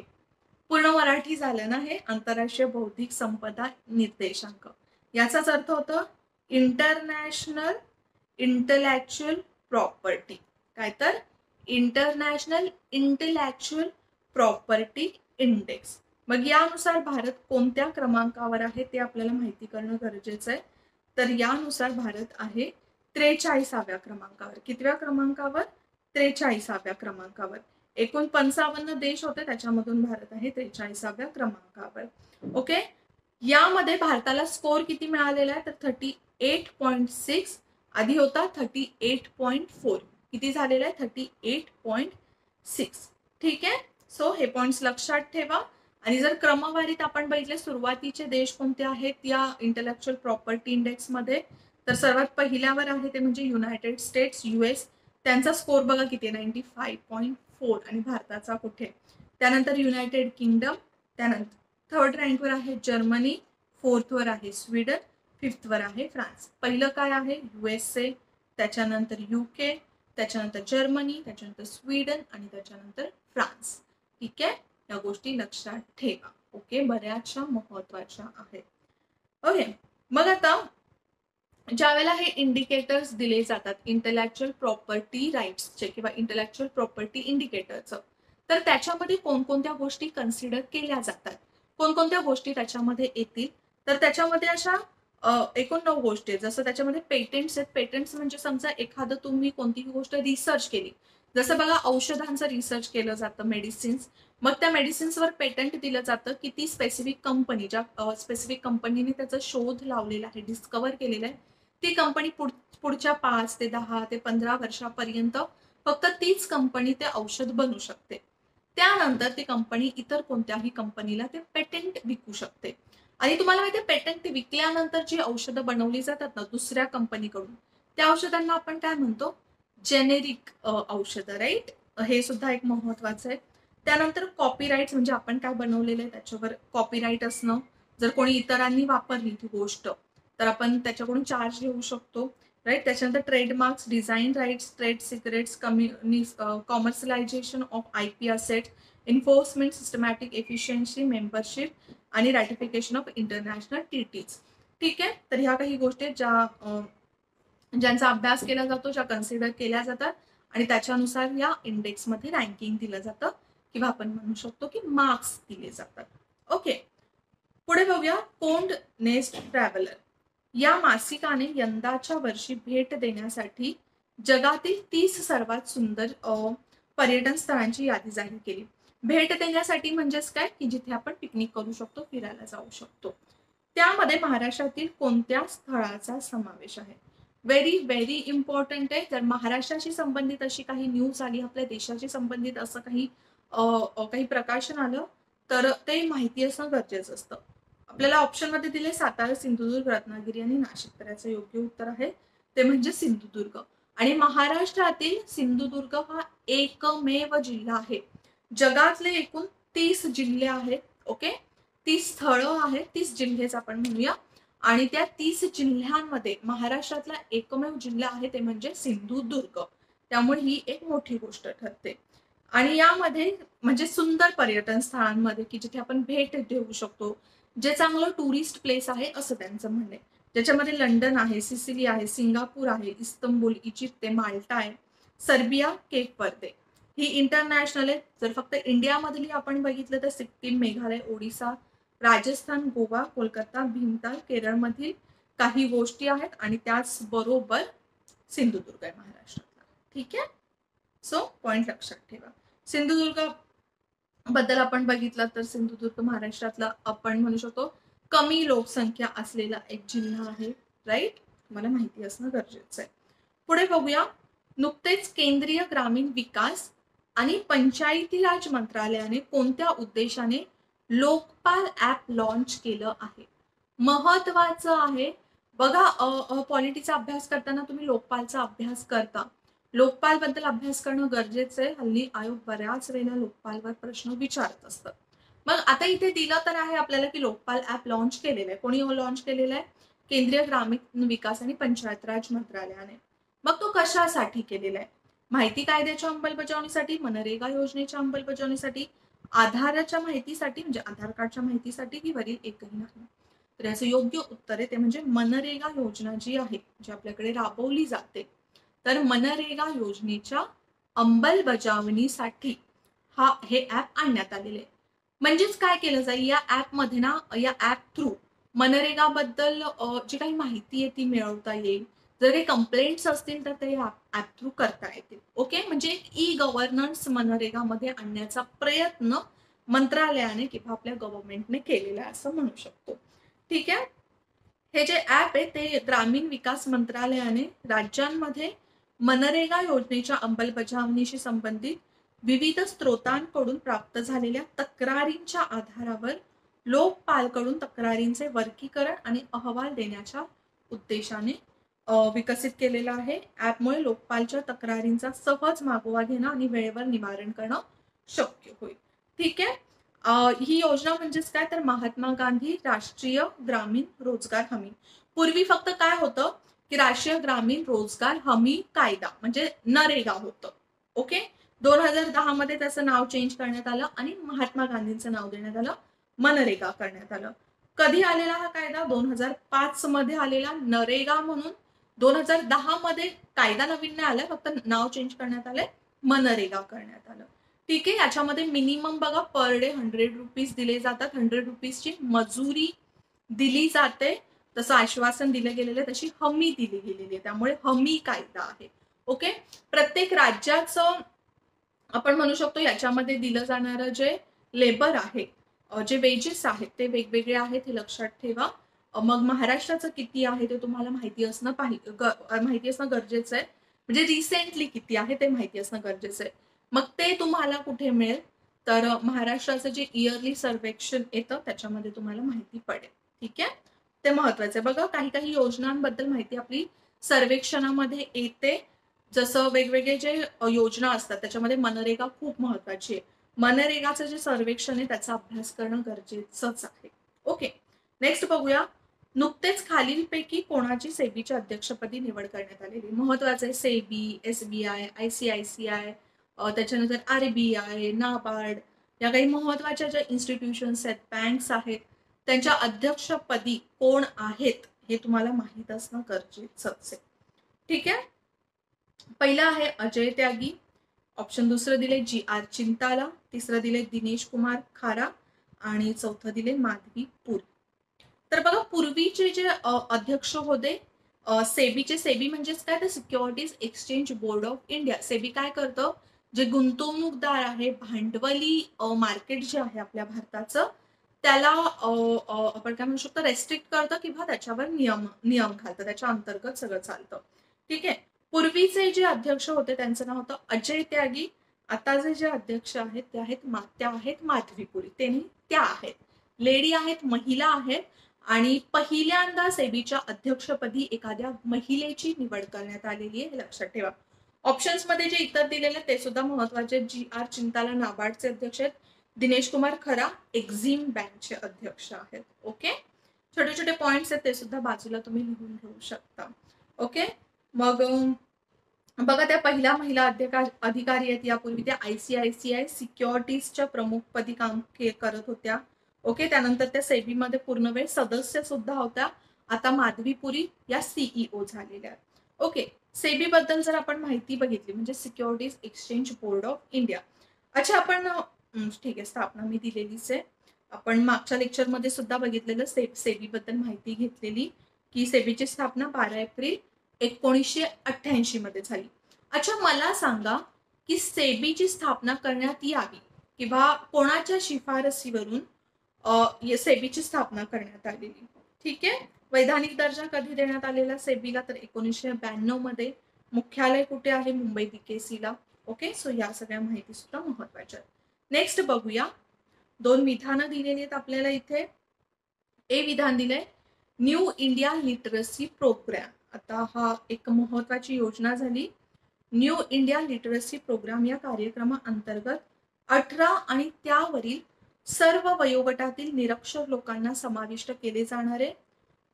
पूर्ण मराठी झालं ना हे, आंतरराष्ट्रीय बौद्धिक संपदा निर्देशांक. याचाच अर्थ होतं इंटरनॅशनल इंटलेक्च्युअल प्रॉपर्टी. काय तर इंटरनॅशनल इंटलेक्च्युअल प्रॉपर्टी इंडेक्स. मग यानुसार भारत कोणत्या क्रमांकावर आहे ते आपल्याला माहिती करणं गरजेचं आहे. तर यानुसार भारत आहे 43व्या क्रमांकावर. कितव्या क्रमांकावर? 43व्या क्रमांकावर. एकूण 55 देश होते, त्याच्यामधून भारत आहे 43व्या क्रमांकावर. ओके. यामध्ये भारताला स्कोर किती मिळालेला आहे? तर 38.6, आधी होता 38.4. किती झालेला आहे? 38.6. ठीक आहे. सो हे पॉइंट्स लक्षात ठेवा. आणि जर क्रमवारीत आपण बघितले सुरुवातीचे देश कोणते आहेत या इंटलेक्च्युअल प्रॉपर्टी इंडेक्स मध्ये, तर सर्वात पहिल्यावर आहे ते म्हणजे युनायटेड स्टेट्स, US. त्यांचा स्कोर बघा किती आहे? 95.4. आणि भारताचा कुठे? त्यानंतर युनायटेड किंगडम, त्यानंतर 3rd रँकवर आहे जर्मनी, 4th वर आहे स्वीडन, 5th वर आहे फ्रान्स. पहिलं काय आहे? USA, त्याच्यानंतर UK, त्याच्यानंतर जर्मनी, त्याच्यानंतर स्वीडन आणि त्याच्यानंतर फ्रान्स. ठीक आहे. या गोष्टी लक्षात ठेवा. ओके. बऱ्याचशा महत्वाच्या आहेत. ओके. मग आता ज्यावेळेला हे इंडिकेटर्स दिले जातात इंटलेक्च्युअल प्रॉपर्टी राईट्सचे किंवा इंटलेक्च्युअल प्रॉपर्टी इंडिकेटरचं, तर त्याच्यामध्ये कोणकोणत्या गोष्टी कन्सिडर केल्या जातात, कोणकोणत्या गोष्टी त्याच्यामध्ये येतील, तर त्याच्यामध्ये अशा एकूण 9 गोष्टी आहेत. जसं त्याच्यामध्ये पेटंट्स आहेत. पेटंट्स म्हणजे समजा एखादं तुम्ही कोणतीही गोष्ट रिसर्च केली, जसं बघा औषधांचं रिसर्च केलं जातं, मेडिसिन्स, मग त्या मेडिसिन्सवर पेटंट दिलं जातं की ती स्पेसिफिक कंपनी, ज्या स्पेसिफिक कंपनीने त्याचा शोध लावलेला आहे, डिस्कवर केलेला आहे, ती कंपनी पुढच्या 5 ते 10 ते 15 वर्षापर्यंत फक्त तीच कंपनी ते औषध बनवू शकते. त्यानंतर ती कंपनी इतर कोणत्याही कंपनीला ते पेटंट विकू शकते. आणि तुम्हाला माहिती आहे, पेटंट विकल्यानंतर जी औषधं बनवली जातात ना दुसऱ्या कंपनीकडून, त्या औषधांना आपण काय म्हणतो, जेनेरिक औषधं, राईट. हे सुद्धा एक महत्वाचं आहे. त्यानंतर कॉपीराईट, म्हणजे आपण काय बनवलेलं आहे त्याच्यावर कॉपीराईट असणं. जर कोणी इतरांनी वापरली ती गोष्ट तर आपण त्याच्याकडून चार्ज घेऊ शकतो, राईट. त्याच्यानंतर trademarks, design rights, trade secrets, commercialisation of IP asset, enforcement, systematic efficiency, membership आणि रॅटिफिकेशन ऑफ इंटरनॅशनल ट्रीटीज. ठीक आहे. तर ह्या काही गोष्टी ज्यांचा अभ्यास केला जातो, ज्या कन्सिडर केल्या जातात आणि त्याच्यानुसार या इंडेक्समध्ये रँकिंग दिलं जातं किंवा आपण म्हणू शकतो की मार्क्स दिले जातात. ओके, पुढे बघूया. कोंड नेस्ट ट्रॅव्हलर या मासिकाने यंदाच्या वर्षी भेट देण्यासाठी जगातील 30 सर्वात सुंदर पर्यटन स्थळांची यादी जाहीर केली. भेट देण्यासाठी म्हणजेच काय, की जिथे आपण पिकनिक करू शकतो, फिरायला जाऊ शकतो. त्यामध्ये महाराष्ट्रातील कोणत्या स्थळाचा समावेश आहे? व्हेरी व्हेरी इम्पॉर्टंट आहे. जर महाराष्ट्राशी संबंधित अशी काही न्यूज आली, आपल्या देशाशी संबंधित असं काही प्रकाशन आलं तर ते माहिती असणं गरजेचं असतं. आपल्याला ऑप्शनमध्ये दिले सातारा, सिंधुदुर्ग, रत्नागिरी आणि नाशिक. तर याचं योग्य उत्तर आहे ते म्हणजे सिंधुदुर्ग. आणि महाराष्ट्रातील सिंधुदुर्ग हा एकमेव जिल्हा आहे. जगातले एकूण 30 जिल्हे आहेत. ओके, 30 स्थळं आहेत, 30 जिल्हेच आपण म्हणूया. आणि त्या 30 जिल्ह्यांमध्ये महाराष्ट्रातला एकमेव जिल्हा आहे ते म्हणजे सिंधुदुर्ग. त्यामुळे ही एक मोठी गोष्ट ठरते. आणि यामध्ये म्हणजे सुंदर पर्यटन स्थळांमध्ये की जिथे आपण भेट देऊ शकतो, जे चांगलं टुरिस्ट प्लेस आहे असं त्यांचं म्हणणं आहे. ज्याच्यामध्ये लंडन आहे, सिसिली आहे, सिंगापूर आहे, इस्तंबूल, इजिप्त आहे, माल्टा आहे, सर्बिया, केप वर्दे. ही इंटरनॅशनल आहे. जर फक्त इंडियामधली आपण बघितलं तर सिक्कीम, मेघालय, ओडिसा, राजस्थान, गोवा, कोलकाता, भीमताल, केरळमधील काही गोष्टी आहेत आणि त्याचबरोबर सिंधुदुर्ग आहे महाराष्ट्रातला. ठीक आहे. सो पॉइंट लक्षात ठेवा. सिंधुदुर्ग बद्दल आपण बघितलं तर सिंधुदुर्ग महाराष्ट्रातला आपण म्हणू शकतो कमी लोकसंख्या असलेला एक जिल्हा आहे, राईट. मला माहिती असणं गरजेचं आहे. पुढे बघूया. नुकतेच केंद्रीय ग्रामीण विकास आणि पंचायती राज मंत्रालयाने कोणत्या उद्देशाने लोकपाल ऍप लॉन्च केलं आहे? महत्वाचं आहे बघा. पॉलिटीचा अभ्यास करताना तुम्ही लोकपालचा अभ्यास करता. लोकपाल बद्दल अभ्यास करणं गरजेचं आहे. हल्ली आयोग बऱ्याच वेळेला लोकपालवर प्रश्न विचारत असतात. मग आता इथे दिलं तर आहे आपल्याला की लोकपाल ऍप लॉन्च केलेलं आहे. कोणी लॉन्च केलेलं आहे? केंद्रीय ग्रामीण विकास आणि पंचायत राज मंत्रालयाने. मग तो कशासाठी केलेला आहे? माहिती कायद्याच्या अंमलबजावणीसाठी, मनरेगा योजनेच्या अंमलबजावणीसाठी, आधाराच्या माहितीसाठी म्हणजे आधार कार्डच्या माहितीसाठी की वरील एकही नाही. तर याचं योग्य उत्तर आहे ते म्हणजे मनरेगा योजना जी आहे, जी आपल्याकडे राबवली जाते, तर मनरेगा योजनेच्या अंमलबजावणीसाठी हे ऍप आणण्यात आलेले आहे. म्हणजेच काय केलं जाईल या ऍपमध्ये ना, या ऍप थ्रू मनरेगा बद्दल जी काही माहिती आहे ती मिळवता येईल. जर काही कंप्लेंट्स असतील तर ते ऍप थ्रू करता येतील. ओके, म्हणजे ई गव्हर्नन्स मनरेगामध्ये आणण्याचा प्रयत्न मंत्रालयाने किंवा आपल्या गव्हर्नमेंटने केलेला आहे असं म्हणू शकतो. ठीक आहे. हे जे ऍप आहे ते ग्रामीण विकास मंत्रालयाने राज्यांमध्ये मनरेगा योजनेच्या अंमलबजावणीशी संबंधित विविध स्रोतांकडून प्राप्त झालेल्या तक्रारींच्या आधारावर लोकपालकडून तक्रारींचे वर्गीकरण आणि अहवाल देण्याच्या उद्देशाने विकसित केलेला आहे. ऍपमुळे लोकपालच्या तक्रारींचा सहज मागोवा घेणं आणि वेळेवर निवारण करणं शक्य होईल. ठीक आहे. ही योजना म्हणजेच काय तर महात्मा गांधी राष्ट्रीय ग्रामीण रोजगार हमी. पूर्वी फक्त काय होतं की राष्ट्रीय ग्रामीण रोजगार हमी कायदा म्हणजे नरेगा होतं. ओके, 2010 मध्ये त्याचं नाव चेंज करण्यात आलं आणि महात्मा गांधींचं नाव देण्यात आलं, मनरेगा करण्यात आलं. कधी आलेला हा कायदा? 2005 मध्ये आलेला, नरेगा म्हणून. 2010 मध्ये कायदा नवीन नाही आला, फक्त नाव चेंज करण्यात आलंय, मनरेगा करण्यात आलं. ठीक आहे. याच्यामध्ये मिनिमम बघा पर डे 100 रुपीज दिले जातात. 100 रुपीजची मजुरी दिली जाते. तसं आश्वासन दिलं गेलेलं आहे, तशी हमी दिली गेलेली आहे. त्यामुळे हमी कायदा आहे. ओके. प्रत्येक राज्याचं आपण म्हणू शकतो याच्यामध्ये दिलं जाणारं जे लेबर आहे, जे वेजेस आहेत ते वेगवेगळे आहेत, हे लक्षात ठेवा. मग महाराष्ट्राचं किती आहे ते तुम्हाला माहिती असणं गरजेचं आहे. म्हणजे रिसेंटली किती आहे ते माहिती असणं गरजेचं आहे. मग ते तुम्हाला कुठे मिळेल, तर महाराष्ट्राचं जे इयरली सर्वेक्षण येतं त्याच्यामध्ये तुम्हाला माहिती पडेल. ठीक आहे. ते महत्वाचं आहे. बघा, काही काही योजनांबद्दल माहिती आपली सर्वेक्षणामध्ये येते. जसं वेगवेगळे जे योजना असतात त्याच्यामध्ये मनरेगा खूप महत्वाची आहे. मनरेगाचं जे सर्वेक्षण आहे त्याचा अभ्यास करणं गरजेचंच आहे. ओके. नेक्स्ट बघूया. नुकतेच खालीलपैकी कोणाची सेबीच्या अध्यक्षपदी निवड करण्यात आलेली. महत्वाचं आहे. सेबी, SBI, ICICI, त्याच्यानंतर RBI, नाबार्ड या काही महत्वाच्या ज्या इन्स्टिट्यूशन्स आहेत, बँक्स आहेत, त्यांच्या अध्यक्षपदी कोण आहेत हे तुम्हाला माहित असणं गरजेचंच आहे. ठीक आहे. पहिला आहे अजय त्यागी, ऑप्शन दुसरं दिले GR चिंताला, तिसरं दिले दिनेश कुमार खारा आणि चौथं दिले माधवी पुरी. तर बघा, पूर्वीचे जे अध्यक्ष होते सेबीचे, सेबी म्हणजेच काय, तर securities exchange board of India. SEBI काय करतं, जे गुंतवणूकदार आहे, भांडवली मार्केट जे आहे आपल्या भारताचं, त्याला आपण काय म्हणू शकतो, रेस्ट्रिक्ट करतं किंवा त्याच्यावर नियम घालतं, त्याच्या अंतर्गत सगळं चालतं. ठीक आहे. पूर्वीचे जे अध्यक्ष होते त्यांचं नाव होतं अजय त्यागी. आता जे अध्यक्ष आहेत त्या आहेत माधवी पुरी. त्या आहेत लेडी आहेत, महिला आहेत. आणि पहिल्यांदा सेबीच्या अध्यक्षपदी एखाद्या महिलेची निवड करण्यात आलेली आहे, हे लक्षात ठेवा. ऑप्शन्स मध्ये जे इतर दिलेले ते सुद्धा महत्वाचे. GR चिंताला नाबार्डचे अध्यक्ष आहेत. दिनेश कुमार खरा एक्झिम बँकचे अध्यक्ष आहेत. ओके. छोटे छोटे पॉइंट्स आहेत ते सुद्धा बाजूला तुम्ही लिहून घेऊ शकता. ओके. मग बघा, त्या पहिल्या महिला अधिकारी आहेत. यापूर्वी त्या ICICI सिक्युरिटीजच्या प्रमुखपदी काम करत होत्या. ओके. त्यानंतर त्या सेबीमध्ये पूर्णवेळ सदस्य सुद्धा होत्या. आता माधवी पुरी या CEO झालेल्या. ओके. सेबी बद्दल जर आपण माहिती बघितली, म्हणजे securities exchange board of India. अच्छा, आपण ठीक आहे, स्थापना मी दिलेलीच आहे. आपण मागच्या लेक्चरमध्ये सुद्धा बघितलेलं, सेबी बद्दल माहिती घेतलेली की सेबीची स्थापना 12 एप्रिल 1988 मध्ये झाली. अच्छा, मला सांगा की सेबीची स्थापना करण्यात यावी किंवा कोणाच्या शिफारसीवरून सेबीची स्थापना करण्यात आलेली. ठीक आहे. वैधानिक दर्जा कधी देण्यात आलेला सेबीला, तर 1992 मध्ये. मुख्यालय कुठे आहे, मुंबई BKC ला. ओके. सो या सगळ्या माहिती सुद्धा महत्वाच्या आहेत. नेक्स्ट बघूया. 2 विधानं दिलेली आहेत आपल्याला इथे. ए विधान दिलंय न्यू इंडिया लिटरसी प्रोग्राम. आता हा एक महत्वाची योजना झाली. न्यू इंडिया लिटरसी प्रोग्राम या कार्यक्रमाअंतर्गत 18 आणि त्यावरील सर्व वयोगटातील निरक्षर लोकांना समाविष्ट केले जाणारे.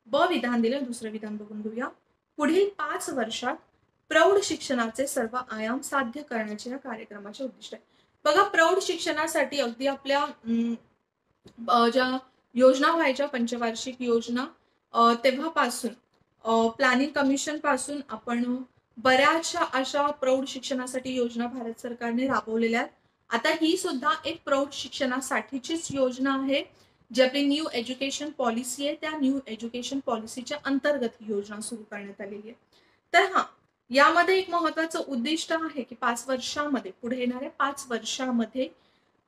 ब विधान दिले. दुसरं विधान बघून घेऊया. पुढील 5 वर्षात प्रौढ शिक्षणाचे सर्व आयाम साध्य करण्याचे या कार्यक्रमाचे उद्दिष्ट आहे. बघा, प्रौढ शिक्षणासाठी अगदी आपल्या ज्या योजना व्हायच्या पंचवार्षिक योजना, तेव्हापासून प्लॅनिंग कमिशन पासून आपण बऱ्याचशा अशा प्रौढ शिक्षणासाठी योजना भारत सरकारने राबवलेल्या आहेत. आता ही सुद्धा एक प्रौढ शिक्षणासाठीचीच योजना आहे, जी आपली न्यू एज्युकेशन पॉलिसी आहे. त्या न्यू एज्युकेशन पॉलिसीच्या अंतर्गत ही योजना सुरू करण्यात आलेली आहे. तर यामध्ये एक महत्वाचं उद्दिष्ट आहे की 5 वर्षामध्ये, पुढे येणाऱ्या 5 वर्षामध्ये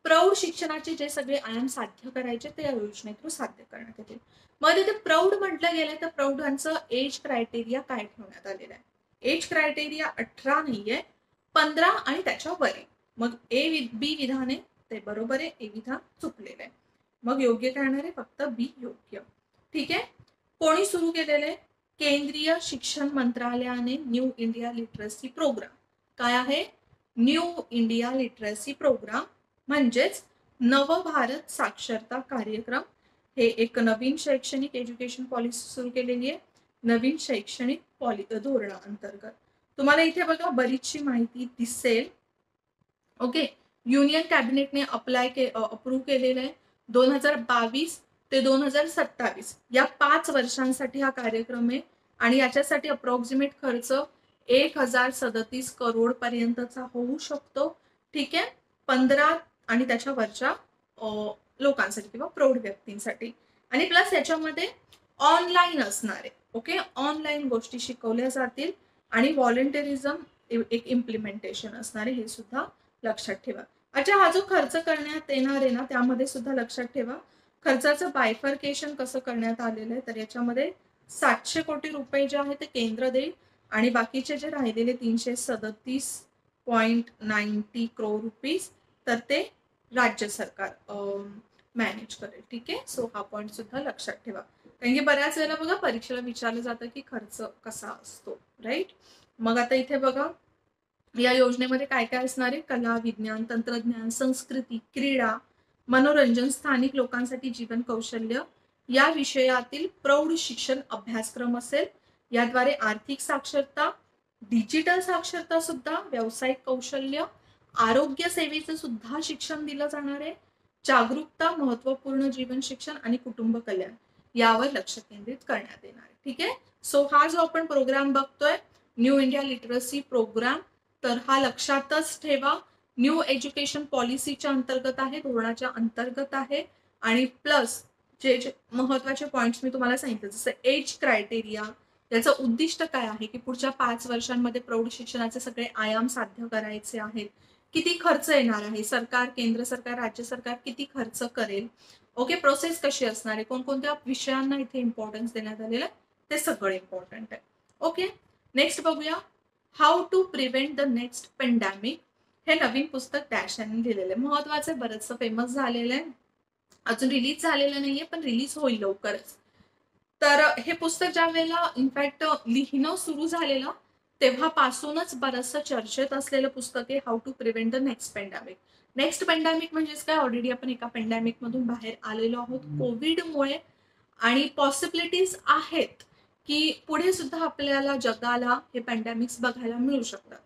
प्रौढ शिक्षणाचे जे सगळे आयाम साध्य करायचे ते या योजनेतून साध्य करण्यात येतील. मग इथे प्रौढ म्हटलं गेलं तर प्रौढांचं एज क्रायटेरिया काय ठेवण्यात आलेलं आहे. एज क्रायटेरिया 18 नाहीये, 15 आणि त्याच्या वर आहे. मग बी विधान आहे ते बरोबर आहे, ए विधान चुकलेलं आहे. मग योग्य काय येणार आहे, फक्त बी योग्य. ठीक आहे. कोणी सुरू केलेलं आहे, केंद्रीय शिक्षण मंत्रालयाने न्यू इंडिया लिटरसी प्रोग्राम. काय आहे, न्यू इंडिया लिटरसी प्रोग्राम म्हणजेच नवभारत साक्षरता कार्यक्रम. हे एक नवीन शैक्षणिक एज्युकेशन पॉलिसी सुरू केलेली आहे, नवीन शैक्षणिक धोरणाअंतर्गत. तुम्हाला इथे बघा बरीचशी माहिती दिसेल. ओके. युनियन कॅबिनेटने अप्रूव्ह केलेलं आहे. 2022 ते 2027 या 5 वर्षांसाठी हा कार्यक्रम आहे आणि याच्यासाठी अप्रॉक्सिमेट खर्च 1037 करोड पर्यंतचा होऊ शकतो. ठीक आहे. 15 आणि त्याच्या वरच्या लोकांसाठी किंवा प्रौढ व्यक्तींसाठी. आणि प्लस याच्यामध्ये ऑनलाईन असणार आहे. ओके, ऑनलाईन गोष्टी शिकवल्या जातील आणि व्हॉलंटिअरिझम एक इम्प्लिमेंटेशन असणार आहे, हे सुद्धा लक्षात ठेवा. अच्छा, हा जो खर्च करण्यात येणार आहे ना, त्यामध्ये सुद्धा लक्षात ठेवा खर्चाचं बायफर्केशन कसं करण्यात आलेलं आहे. तर याच्यामध्ये 700 कोटी रुपये जे आहे ते केंद्र देईल आणि बाकीचे जे राहिलेले 337.90 करोड रुपीज तर ते राज्य सरकार मॅनेज करेल. ठीक आहे, सो हा पॉईंट सुद्धा लक्षात ठेवा. कारण की बऱ्याच वेळेला बघा परीक्षेला विचारलं जातं की खर्च कसा असतो, राईट. मग आता इथे बघा या योजनेमध्ये काय काय असणार आहे. कला, विज्ञान, तंत्रज्ञान, संस्कृती, क्रीडा, मनोरंजन, स्थानिक लोकांसाठी जीवन कौशल्य या विषयातील प्रौढ शिक्षण अभ्यासक्रम असेल. याद्वारे आर्थिक साक्षरता, डिजिटल साक्षरता सुद्धा, व्यावसायिक कौशल्य, आरोग्य सेवेचं सुद्धा शिक्षण दिलं जाणार आहे. जागरूकता, महत्वपूर्ण जीवन शिक्षण आणि कुटुंब कल्याण यावर लक्ष केंद्रित करण्यात येणार आहे. ठीक आहे, सो हा जो आपण प्रोग्राम बघतोय न्यू इंडिया लिटरसी प्रोग्राम, तर हा लक्षातच ठेवा. न्यू एज्युकेशन पॉलिसीच्या अंतर्गत आहे, धोरणाच्या अंतर्गत आहे. आणि प्लस जे महत्वाचे पॉइंट्स मी तुम्हाला सांगितले, जसं एज क्रायटेरिया, याचं उद्दिष्ट काय आहे की पुढच्या 5 वर्षांमध्ये प्रौढ शिक्षणाचे सगळे आयाम साध्य करायचे आहेत. किती खर्च येणार आहे, सरकार, केंद्र सरकार, राज्य सरकार किती खर्च करेल. ओके, प्रोसेस कशी असणार आहे, कोणकोणत्या विषयांना इथे इम्पॉर्टन्स देण्यात आलेलं आहे, ते सगळं इम्पॉर्टंट आहे. ओके, नेक्स्ट बघूया how to prevent the next pandemic. हे नवीन पुस्तक डॅश यांनी लिहिलेलं आहे. महत्वाचं, बरंचसं फेमस झालेलं आहे, अजून रिलीज झालेलं नाहीये पण रिलीज होईल लवकरच. तर हे पुस्तक ज्या वेळेला इनफॅक्ट लिहिणं सुरू झालेलं तेव्हापासूनच बरंचसं चर्चेत असलेलं पुस्तक आहे how to prevent the next pandemic. Next pandemic म्हणजेच काय, ऑलरेडी आपण एका पेंडॅमिक मधून बाहेर आलेलो आहोत कोविडमुळे, आणि पॉसिबिलिटीज आहेत की पुढे सुद्धा आपल्याला जगाला हे पॅन्डेमिक्स बघायला मिळू शकतात.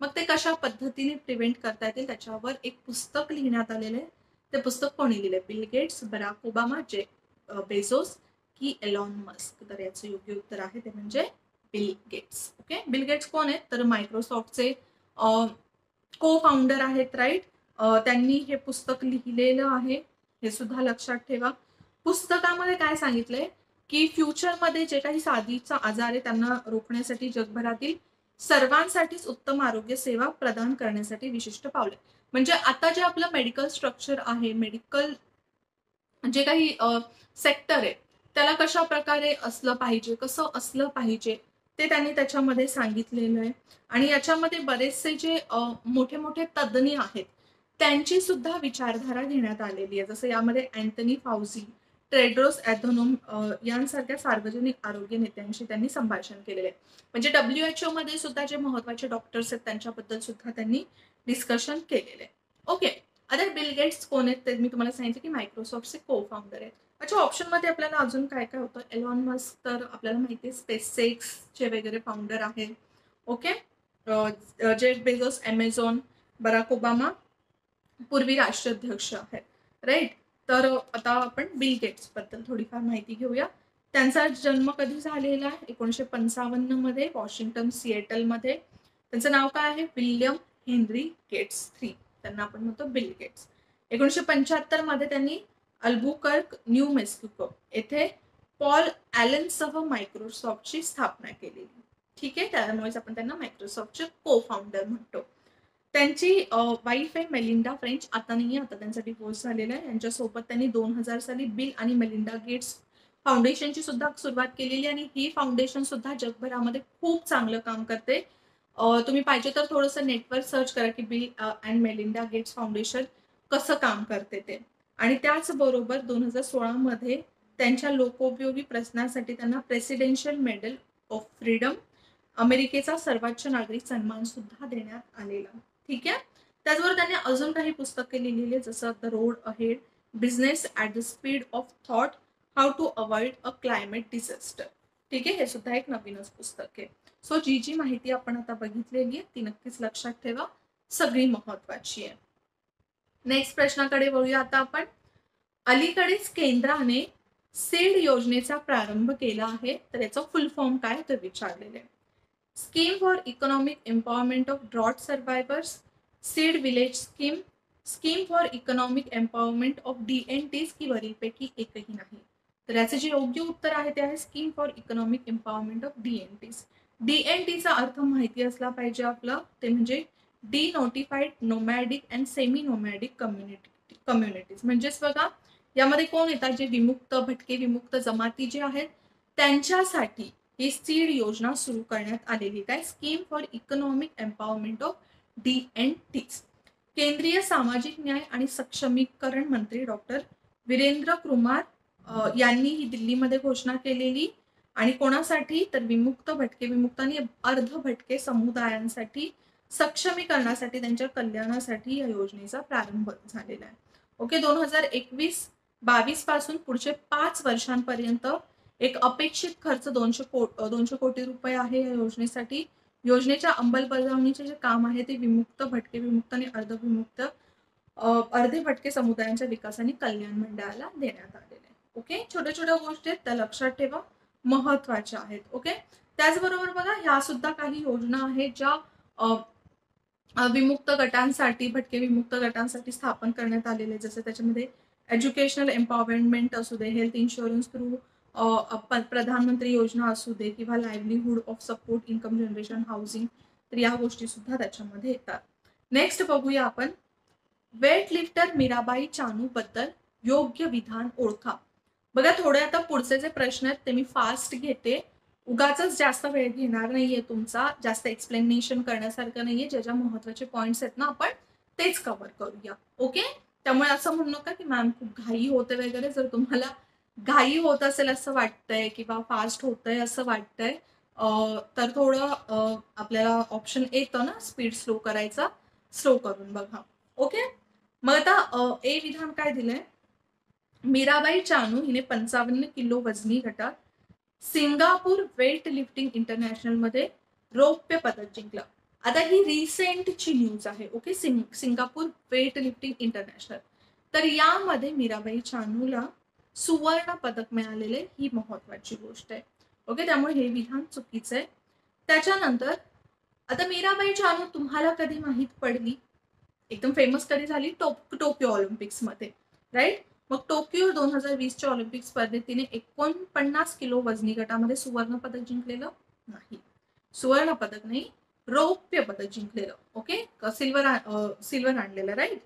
मग ते कशा पद्धतीने प्रिव्हेंट करता येतील त्याच्यावर एक पुस्तक लिहिण्यात आलेलं आहे. ते पुस्तक कोणी लिहिलंय, बिल गेट्स, बराक ओबामा, जे बेझोस की एलॉन मस्क. तर याचं योग्य उत्तर आहे ते म्हणजे Bill Gates. Okay, Bill Gates कोण आहेत, तर मायक्रोसॉफ्टचे को फाउंडर आहेत, राईट. त्यांनी हे पुस्तक लिहिलेलं आहे, हे सुद्धा लक्षात ठेवा. पुस्तकामध्ये काय सांगितलंय की फ्युचरमध्ये जे काही साथीचा आजार आहे त्यांना रोखण्यासाठी जगभरातील सर्वांसाठीच उत्तम आरोग्य सेवा प्रदान करण्यासाठी विशिष्ट पावले. म्हणजे आता जे आपलं मेडिकल स्ट्रक्चर आहे, मेडिकल जे काही सेक्टर आहे त्याला कशा प्रकारे असलं पाहिजे, कसं असलं पाहिजे ते त्यांनी त्याच्यामध्ये सांगितलेलं आहे. आणि याच्यामध्ये बरेचसे जे मोठे मोठे तज्ज्ञ आहेत त्यांची सुद्धा विचारधारा घेण्यात आलेली आहे. जसं यामध्ये अँथनी फाउजी, टेड्रोस अॅधनोम यांसारख्या सार्वजनिक आरोग्य नेत्यांशी त्यांनी संभाषण केलेले आहे. म्हणजे WHO मध्ये सुद्धा जे महत्वाचे डॉक्टर्स आहेत त्यांच्याबद्दल सुद्धा त्यांनी डिस्कशन केलेले आहे. ओके, आता बिल गेट्स कोण आहेत ते मी तुम्हाला सांगितलं की मायक्रोसॉफ्टचे को फाउंडर आहेत. अच्छा, ऑप्शन मध्ये आपल्याला अजून काय काय होतं. एलॉन मस्क तर आपल्याला माहिती आहे स्पेसएक्सचे वगैरे फाउंडर आहेत. Okay, Jeff Bezos Amazon, Barack Obama पूर्वी राष्ट्राध्यक्ष आहेत, राईट. तर आता आपण बिल गेट्स बद्दल थोडीफार माहिती घेऊया. त्यांचा जन्म कधी झालेला आहे, 1955 मध्ये वॉशिंग्टन सिएटल मध्ये. त्यांचं नाव काय आहे, विल्यम हेनरी गेट्स III, त्यांना आपण म्हणतो बिल गेट्स. 1975 मध्ये त्यांनी अल्बुकर्क, न्यू मेक्सिको येथे पॉल ॲलनसह मायक्रोसॉफ्टची स्थापना केलेली. ठीक आहे, त्यामुळेच आपण त्यांना मायक्रोसॉफ्टचे को फाउंडर म्हणतो. त्यांची वाईफ आहे मेलिंडा फ्रेंच, आता नाही, आता त्यांचा डिवोर्स झालेला आहे. यांच्यासोबत त्यांनी 2000 साली बिल आणि मेलिंडा गेट्स फाउंडेशनची सुद्धा सुरुवात केलेली, आणि ही फाउंडेशन सुद्धा जगभरामध्ये खूप चांगलं काम करते. तुम्ही पाहिजे तर थोडंसं नेटवर सर्च करा की Bill and Melinda Gates foundation कसं काम करते ते. आणि त्याचबरोबर 2016 मध्ये त्यांच्या लोकोपयोगी प्रश्नासाठी त्यांना प्रेसिडेन्शियल मेडल ऑफ फ्रीडम, अमेरिकेचा सर्वोच्च नागरिक सन्मान सुद्धा देण्यात आलेला. ठीक आहे, त्याचबरोबर त्यांनी अजून काही पुस्तके लिहिलेली, जसं the road ahead, business at the speed of thought, how to avoid a climate disaster. ठीक आहे, हे सुद्धा एक नवीनच पुस्तक आहे. सो जी माहिती आपण आता बघितलेली आहे ती नक्कीच लक्षात ठेवा, सगळी महत्वाची आहे. नेक्स्ट प्रश्नाकडे वळूया आता आपण. अलीकडेच केंद्राने सीड योजनेचा प्रारंभ केला आहे, तर याचं फुल फॉर्म काय तर विचारलेले आहे. Scheme for economic empowerment of drought survivors, seed village scheme, scheme for economic empowerment of DNTs की वरीलपैकी एकही नाही. तर याचे जे योग्य उत्तर आहे ते आहे scheme for economic empowerment of DNTs. DNTचा अर्थ माहिती असला पाहिजे आपलं, ते म्हणजे denotified nomadic and semi nomadic communities. म्हणजेच बघा, यामध्ये कोण येतात, जे विमुक्त भटके विमुक्त जमाती जे आहेत त्यांच्यासाठी ही सीड योजना सुरू करण्यात आलेली. काय? Scheme for economic empowerment of DNTs. केंद्रीय सामाजिक न्याय आणि सक्षमीकरण मंत्री डॉक्टर वीरेंद्र कुमार यांनी ही दिल्लीमध्ये घोषणा केलेली. आणि कोणासाठी? तर विमुक्त भटके विमुक्त आणि अर्ध भटके समुदायांसाठी सक्षमीकरणासाठी, त्यांच्या कल्याणासाठी या योजनेचा प्रारंभ झालेला आहे. ओके, 2021-22 पासून पुढचे 5 वर्षांपर्यंत एक अपेक्षित खर्च 200 कोटी रुपये आहे या योजनेसाठी. योजनेच्या अंमलबजावणीचे जे काम आहे ते विमुक्त भटके विमुक्त आणि अर्धविमुक्त अर्धे भटके समुदायांच्या विकास आणि कल्याण मंडळाला देण्यात आलेले आहे. ओके, छोट्या छोट्या गोष्टी आहेत त्या लक्षात ठेवा, महत्वाच्या आहेत. ओके, त्याचबरोबर बघा, ह्या सुद्धा काही योजना आहेत ज्या विमुक्त गटांसाठी भटके विमुक्त गटांसाठी स्थापन करण्यात आलेले. जसं त्याच्यामध्ये एज्युकेशनल एम्पॉवरमेंट असू दे, हेल्थ इन्शुरन्स थ्रू प्रधानमंत्री योजना असू दे, किंवा livelihood of support income generation housing, तर या गोष्टी सुद्धा त्याच्यामध्ये येतात. नेक्स्ट बघूया आपण, वेट लिफ्टर मीराबाई चानू बद्दल योग्य विधान ओळखा. बघा, थोडे आता पुढचे जे प्रश्न आहेत ते मी फास्ट घेते, उगाच जास्त वेळ घेणार नाहीये तुमचा, जास्त एक्सप्लेनेशन करण्यासारखं नाहीये. ज्या ज्या महत्वाचे पॉइंट्स आहेत ना आपण तेच कव्हर करूया. ओके, त्यामुळे असं म्हणू नका की मॅम खूप घाई होते वगैरे. जर तुम्हाला घाई होत असेल असं वाटतंय किंवा फास्ट होतंय असं वाटतंय तर थोडं आपल्याला ऑप्शन येतं ना स्पीड स्लो करायचा, स्लो करून बघा. ओके, मग आता ए विधान काय दिलंय, मीराबाई चानू हिने 55 किलो वजनी गटात सिंगापूर वेट लिफ्टिंग इंटरनॅशनल मध्ये रौप्य पदक जिंकलं. आता ही रिसेंटची न्यूज आहे. Okay, Singapore weight lifting international, तर यामध्ये मीराबाई चानूला सुवर्ण पदक मिळालेले, ही महत्वाची गोष्ट आहे. ओके, त्यामुळे हे विधान चुकीचं आहे. त्याच्यानंतर आता मीराबाई चानू तुम्हाला कधी माहित पडली, एकदम फेमस कधी झाली, टोकियो ऑलिम्पिक्स मध्ये, राईट. मग टोकियो 2020च्या ऑलिम्पिक स्पर्धेत तिने 49 किलो वजनी गटामध्ये सुवर्ण पदक जिंकलेलं नाही. सुवर्ण पदक नाही, रौप्य पदक जिंकलेलं. ओके, सिल्वर आणलेलं, राईट.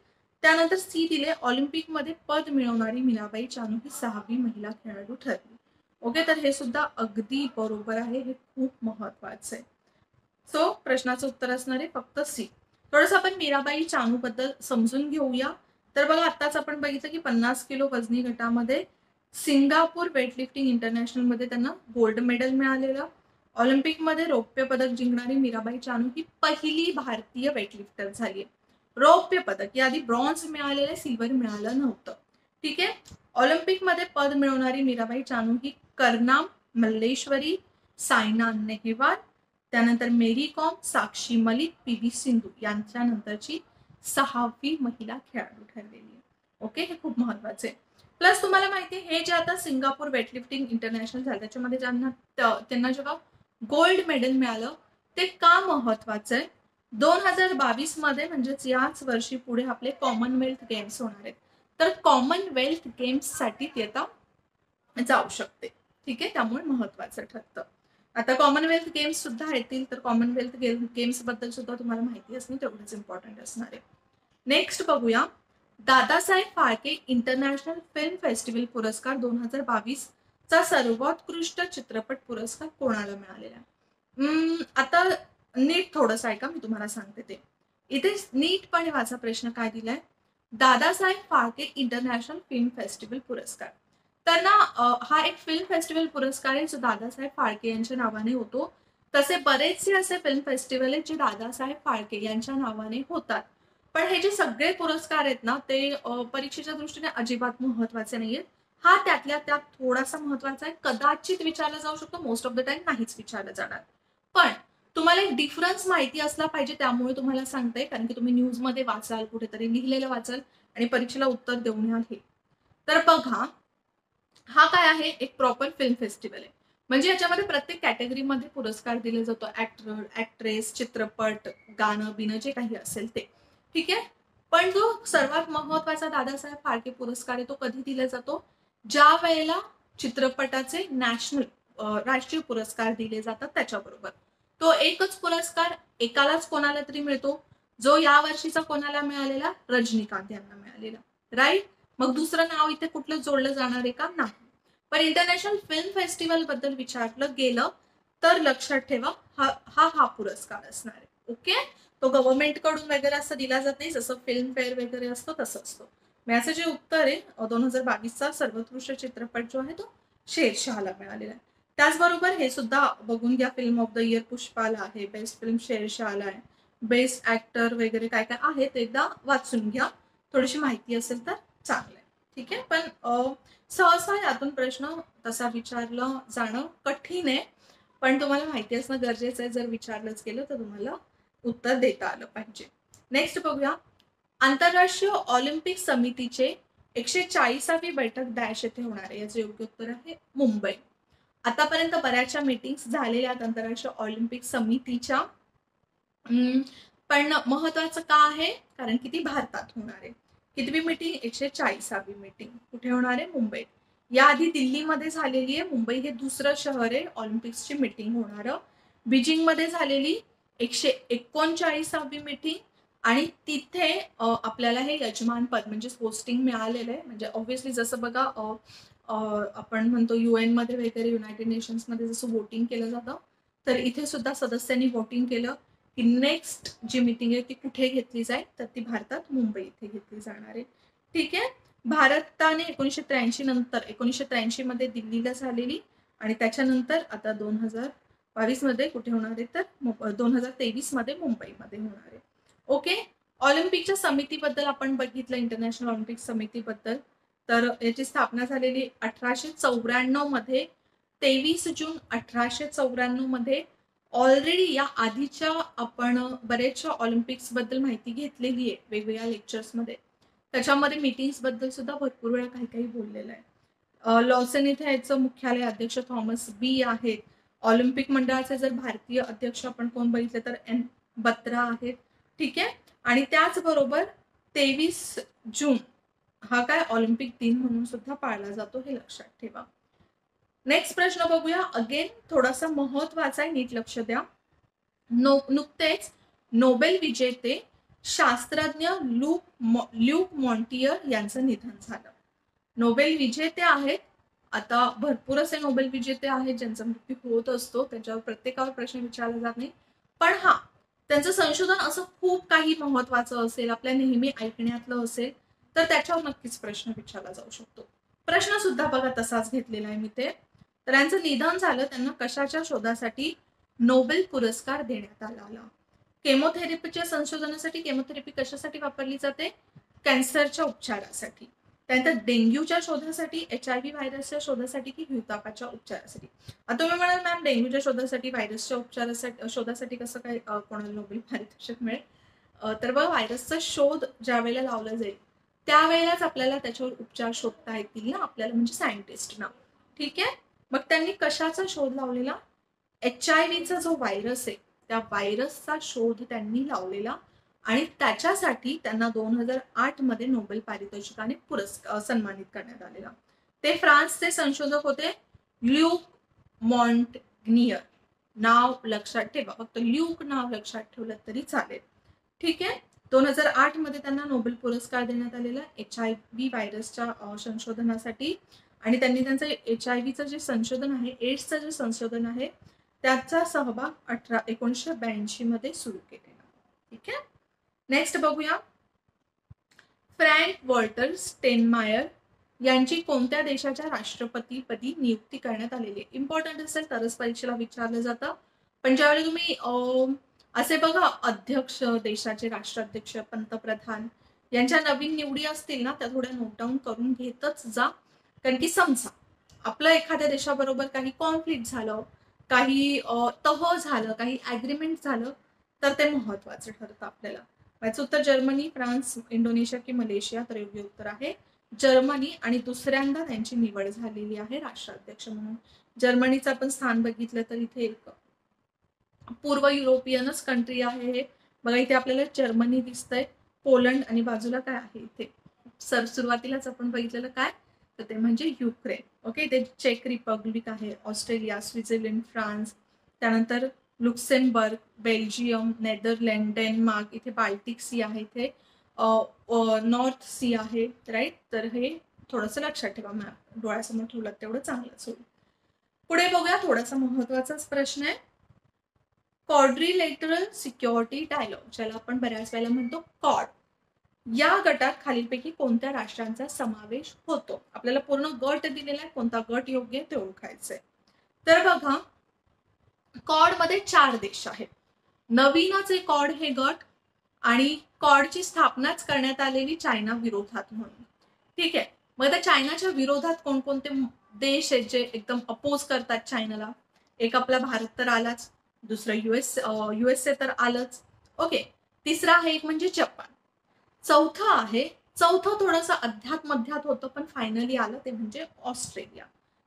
त्यानंतर सी दिले, ऑलिम्पिकमध्ये पद मिळवणारी मीराबाई चानू ही 6वी महिला खेळाडू ठरली. ओके, तर हे सुद्धा अगदी बरोबर आहे, हे खूप महत्वाचं आहे. सो प्रश्नाचं उत्तर असणार आहे फक्त सी. थोडंसं आपण मीराबाई चानू बद्दल समजून घेऊया. तर बघा, आताच आपण बघितलं की 50 किलो वजनी गटामध्ये सिंगापूर वेटलिफ्टिंग इंटरनॅशनल मध्ये त्यांना गोल्ड मेडल मिळालेलं. ऑलिम्पिकमध्ये रौप्य पदक जिंकणारी मीराबाई चानू ही पहिली भारतीय वेटलिफ्टर झाली. रौप्य पदक, याआधी ब्रॉन्झ मिळालेलं, सिल्वर मिळालं नव्हतं. ठीक आहे. ऑलिम्पिकमध्ये पद मिळवणारी मीराबाई चानू ही करनाम मल्लेश्वरी, सायना नेहवाल, त्यानंतर मेरी कॉम, साक्षी मलिक, PV सिंधू यांच्या नंतरची 6वी महिला खेळाडू ठरलेली आहे. ओके, हे खूप महत्वाचे. प्लस तुम्हाला माहिती आहे, हे जे आता सिंगापूर वेटलिफ्टिंग इंटरनॅशनल झालं त्याच्यामध्ये त्यांना जेव्हा गोल्ड मेडल मिळालं ते का महत्वाचं आहे, 2022 मध्ये म्हणजेच याच वर्षी पुढे आपले कॉमनवेल्थ गेम्स होणार आहेत. तर कॉमनवेल्थ गेम्स साठी ती आता जाऊ शकते. ठीक आहे, त्यामुळे महत्वाचं ठरतं. आता कॉमनवेल्थ गेम्स सुद्धा येतील, तर कॉमनवेल्थ गेम्स बद्दल सुद्धा तुम्हाला माहिती असणं तेवढंच इम्पॉर्टंट असणार आहे. नेक्स्ट बघूया, Dadasaheb Phalke international film festival पुरस्कार 2022 चा सर्वोत्कृष्ट चित्रपट पुरस्कार कोणाला मिळालेला? आता नीट थोडंसं ऐका, मी तुम्हाला सांगते ते. इथे नीटपणे वाचा प्रश्न काय दिलाय, Dadasaheb Phalke international film festival पुरस्कार. तर ना हा एक फिल्म फेस्टिवल पुरस्कार आहे जो दादासाहेब फाळके यांच्या नावाने होतो. तसे बरेचसे असे फिल्म फेस्टिवल आहेत जे दादासाहेब फाळके यांच्या नावाने होतात. पण हे जे सगळे पुरस्कार आहेत ना ते परीक्षेच्या दृष्टीने अजिबात महत्वाचे नाहीयेत. हा त्यातल्या त्यात थोडासा महत्वाचा आहे, कदाचित विचारला जाऊ शकतो, मोस्ट ऑफ द टाइम नाहीच विचारलं जाणार. पण तुम्हाला एक डिफरन्स माहिती असला पाहिजे, त्यामुळे तुम्हाला सांगते, कारण की तुम्ही न्यूज मध्ये वाचाल, कुठेतरी लिहिलेलं वाचाल आणि परीक्षेला उत्तर देऊन याल. हे तर बघा, हा काय आहे, एक प्रॉपर फिल्म फेस्टिवल आहे. म्हणजे याच्यामध्ये प्रत्येक कॅटेगरीमध्ये पुरस्कार दिले जातो, ऍक्टर, ऍक्ट्रेस, चित्रपट, गाणं बिणं जे काही असेल ते. ठीक आहे. पण जो सर्वात महत्वाचा दादासाहेब फाळके पुरस्कार आहे तो कधी दिला जातो, ज्या वेळेला चित्रपटाचे राष्ट्रीय पुरस्कार दिले जातात त्याच्याबरोबर. तो एकच पुरस्कार एकालाच कोणाला तरी मिळतो, जो या वर्षीचा कोणाला मिळालेला, रजनीकांत यांना मिळालेला, राईट. मग दुसरं नाव इथे कुठलं जोडलं जाणार आहे का? नाही. पण इंटरनॅशनल फिल्म फेस्टिवल बद्दल विचारलं गेलं तर लक्षात ठेवा हा पुरस्कार असणार आहे. ओके. तो गव्हर्नमेंट कडून वगैरे असं दिला जात नाही, जसं फिल्म फेअर वगैरे असतो तसं असतो. याचं जे उत्तर आहे 2022चा सर्वोत्कृष्ट चित्रपट जो आहे तो शेरशहाला मिळालेला आहे. त्याचबरोबर हे सुद्धा बघून घ्या, फिल्म ऑफ द इयर पुष्पाला आहे, बेस्ट फिल्म शेरशहाला आहे, बेस्ट ऍक्टर वगैरे काय काय आहे ते एकदा वाचून घ्या, थोडीशी माहिती असेल तर चांगलं आहे. ठीक आहे. पण सहसा यातून प्रश्न तसा विचारलं जाणं कठीण आहे, पण तुम्हाला माहिती असणं गरजेचं आहे. जर विचारलंच गेलं तर तुम्हाला उत्तर देता आलं पाहिजे. नेक्स्ट बघूया, आंतरराष्ट्रीय ऑलिम्पिक समितीचे 140वी बैठक डॅश येथे होणार आहे. याचं योग्य उत्तर आहे मुंबई. आतापर्यंत बऱ्याचशा मीटिंग्स झालेल्या आहेत आंतरराष्ट्रीय ऑलिम्पिक समितीच्या, पण महत्वाचं का आहे, कारण की ती भारतात होणार आहे. कितवी मीटिंग? 140वी मीटिंग. कुठे होणार आहे? मुंबईत. याआधी दिल्लीमध्ये झालेली आहे, मुंबई हे दुसरं शहर आहे ऑलिम्पिक्सची मीटिंग होणार. बीजिंगमध्ये झालेली 139वी मीटिंग, आणि तिथे आपल्याला हे यजमान पद म्हणजे होस्टिंग मिळालेलं आहे. म्हणजे ऑब्व्हियसली जसं बघा आपण म्हणतो UN मध्ये वगैरे, युनायटेड नेशन्स मध्ये जसं वोटिंग केलं जातं, तर इथे सुद्धा सदस्यांनी वोटिंग केलं की नेक्स्ट जी मीटिंग आहे ती कुठे घेतली जाईल, तर ती भारतात मुंबई इथे घेतली जाणार आहे. ठीक आहे. भारताने 1983 नंतर 1983 मध्ये दिल्लीला झालेली, आणि त्याच्यानंतर आता 2022 मध्ये कुठे होणार आहे, तर 2023 मध्ये मुंबईमध्ये होणार आहे. ओके. ऑलिम्पिकच्या समितीबद्दल आपण बघितलं, इंटरनॅशनल ऑलिम्पिक समितीबद्दल, तर याची स्थापना झालेली 1894 मध्ये. 23 जून 1894 मध्ये. ऑलरेडी या आधीच्या आपण बरेचशा ऑलिम्पिक्स बद्दल माहिती घेतलेली आहे वेगवेगळ्या लेक्चर्समध्ये, त्याच्यामध्ये मीटिंग्स बद्दल सुद्धा भरपूर वेळा काही काही बोललेलं आहे. लॉसन इथे याचं मुख्यालय अध्यक्ष थॉमस बी आहेत. ऑलिम्पिक मंडळाचे जर भारतीय अध्यक्ष आपण कोण बघितले तर एन बत्रा आहेत. ठीक आहे. आणि त्याचबरोबर 23 जून हा काय ऑलिम्पिक दिन म्हणून सुद्धा पाळला जातो, हे लक्षात ठेवा. नेक्स्ट प्रश्न बघूया. अगेन थोडासा महत्वाचा आहे, नीट लक्ष द्या. नुकतेच नोबेल विजेते शास्त्रज्ञ ल्यूक मॉन्टियर यांचं निधन झालं. नोबेल विजेते आहेत, आता भरपूर असे नोबेल विजेते आहेत ज्यांचा मृत्यू होत असतो, त्यांच्यावर प्रत्येकावर प्रश्न विचारला जात नाही, पण हा त्यांचं संशोधन असं खूप काही महत्वाचं असेल, आपल्या नेहमी ऐकण्यातलं असेल, तर त्याच्यावर नक्कीच प्रश्न विचारला जाऊ शकतो. प्रश्न सुद्धा बघा तसाच घेतलेला आहे मी ते. तर यांचं निधन झालं, त्यांना कशाच्या शोधासाठी नोबेल पुरस्कार देण्यात आला? केमोथेरपीच्या संशोधनासाठी. केमोथेरपी कशासाठी वापरली जाते? कॅन्सरच्या उपचारासाठी. त्यानंतर डेंग्यूच्या शोधासाठी, HIV व्हायरसच्या शोधासाठी, की हिवतापाच्या उपचारासाठी. आता तुम्ही म्हणाल मॅम डेंग्यूच्या शोधासाठी, व्हायरसच्या शोधासाठी कसं काय कोणाला नोबेल पारितोषिक मिळेल? तर बघा, व्हायरसचा शोध ज्या वेळेला लावला जाईल त्यावेळेलाच आपल्याला त्याच्यावर उपचार शोधता येतील ना आपल्याला, म्हणजे सायंटिस्टना. ठीक आहे. मग त्यांनी कशाचा शोध लावलेला? HIV जो व्हायरस आहे त्या व्हायरसचा शोध त्यांनी लावलेला, आणि त्याच्यासाठी त्यांना 2008 मध्ये नोबेल पारितोषिकाने सन्मानित करण्यात आलेला. ते फ्रान्सचे संशोधक होते, ल्यूक मॉन्टग्नियर. नाव लक्षात ठेवा, फक्त ल्यूक नाव लक्षात ठेवलं तरी चालेल. ठीक आहे. 2008 मध्ये त्यांना नोबेल पुरस्कार देण्यात आलेला HIV व्हायरसच्या संशोधनासाठी, आणि त्यांनी त्यांचं HIVचं जे संशोधन आहे, एड्सचं जे संशोधन आहे, त्याचा सहभाग 1982 मध्ये सुरू केलेला. ठीक आहे. नेक्स्ट बघूया. फ्रँक वॉल्टर स्टेनमायर यांची कोणत्या देशाच्या राष्ट्रपतीपदी नियुक्ती करण्यात आलेली आहे? इम्पॉर्टंट असेल तरच परीक्षेला विचारलं जातं, पण ज्यावेळी तुम्ही असे बघा अध्यक्ष, देशाचे राष्ट्राध्यक्ष, पंतप्रधान यांच्या नवीन निवडी असतील ना, त्या थोड्या नोट डाऊन करून घेतच जा. कारण की समजा आपलं एखाद्या देशाबरोबर काही कॉन्फ्लिक्ट झालं, काही तह झालं, काही ऍग्रीमेंट झालं, तर ते महत्वाचं ठरतं आपल्याला. याचं उत्तर जर्मनी, फ्रान्स, इंडोनेशिया की मलेशिया? तर योग्य उत्तर आहे जर्मनी, आणि दुसऱ्यांदा त्यांची निवड झालेली आहे राष्ट्राध्यक्ष म्हणून. जर्मनीचं आपण स्थान बघितलं तर इथे एक पूर्व युरोपियनच कंट्री आहे हे. बघा इथे आपल्याला जर्मनी दिसतंय, पोलंड आणि बाजूला काय आहे इथे सुरुवातीलाच आपण बघितलेलं काय तर ते म्हणजे युक्रेन. ओके, ते चेक रिपब्लिक आहे, ऑस्ट्रेलिया, स्वित्झर्लंड, फ्रान्स, त्यानंतर लुक्सेमबर्ग, बेल्जियम, नेदरलँड, डेन्मार्क, इथे बाल्टिक सी आहे, इथे नॉर्थ सी आहे, राईट. तर हे थोडंसं लक्षात ठेवा, मॅप डोळ्यासमोर ठेवलं तेवढं चांगलंच होईल. पुढे बघूया, थोडासा महत्वाचाच प्रश्न आहे. क्वाड्रिलेटरल सिक्युरिटी डायलॉग, ज्याला आपण बऱ्याच वेळेला म्हणतो क्वाड, या गटात खालीलपैकी कोणत्या राष्ट्रांचा समावेश होतो? आपल्याला पूर्ण गट दिलेला आहे, कोणता गट योग्य आहे ते ओळखायचंय. तर बघा, क्वाड मध्ये 4 देश आहेत. नवीनच आहे क्वाड हे गट, आणि क्वाडची स्थापनाच करण्यात आलेली चायना विरोधात म्हणून. ठीक आहे, मग त्या चायनाच्या विरोधात कोणकोणते देश आहेत जे एकदम अपोज करतात चायनाला? एक आपला भारत तर आलाच, दुसरं युएसए तर आलंच. ओके, तिसरा आहे एक म्हणजे जपान. चौथं थोडंसं अध्यात मध्यात होतं पण फायनली आलं, ते म्हणजे ऑस्ट्रेलिया.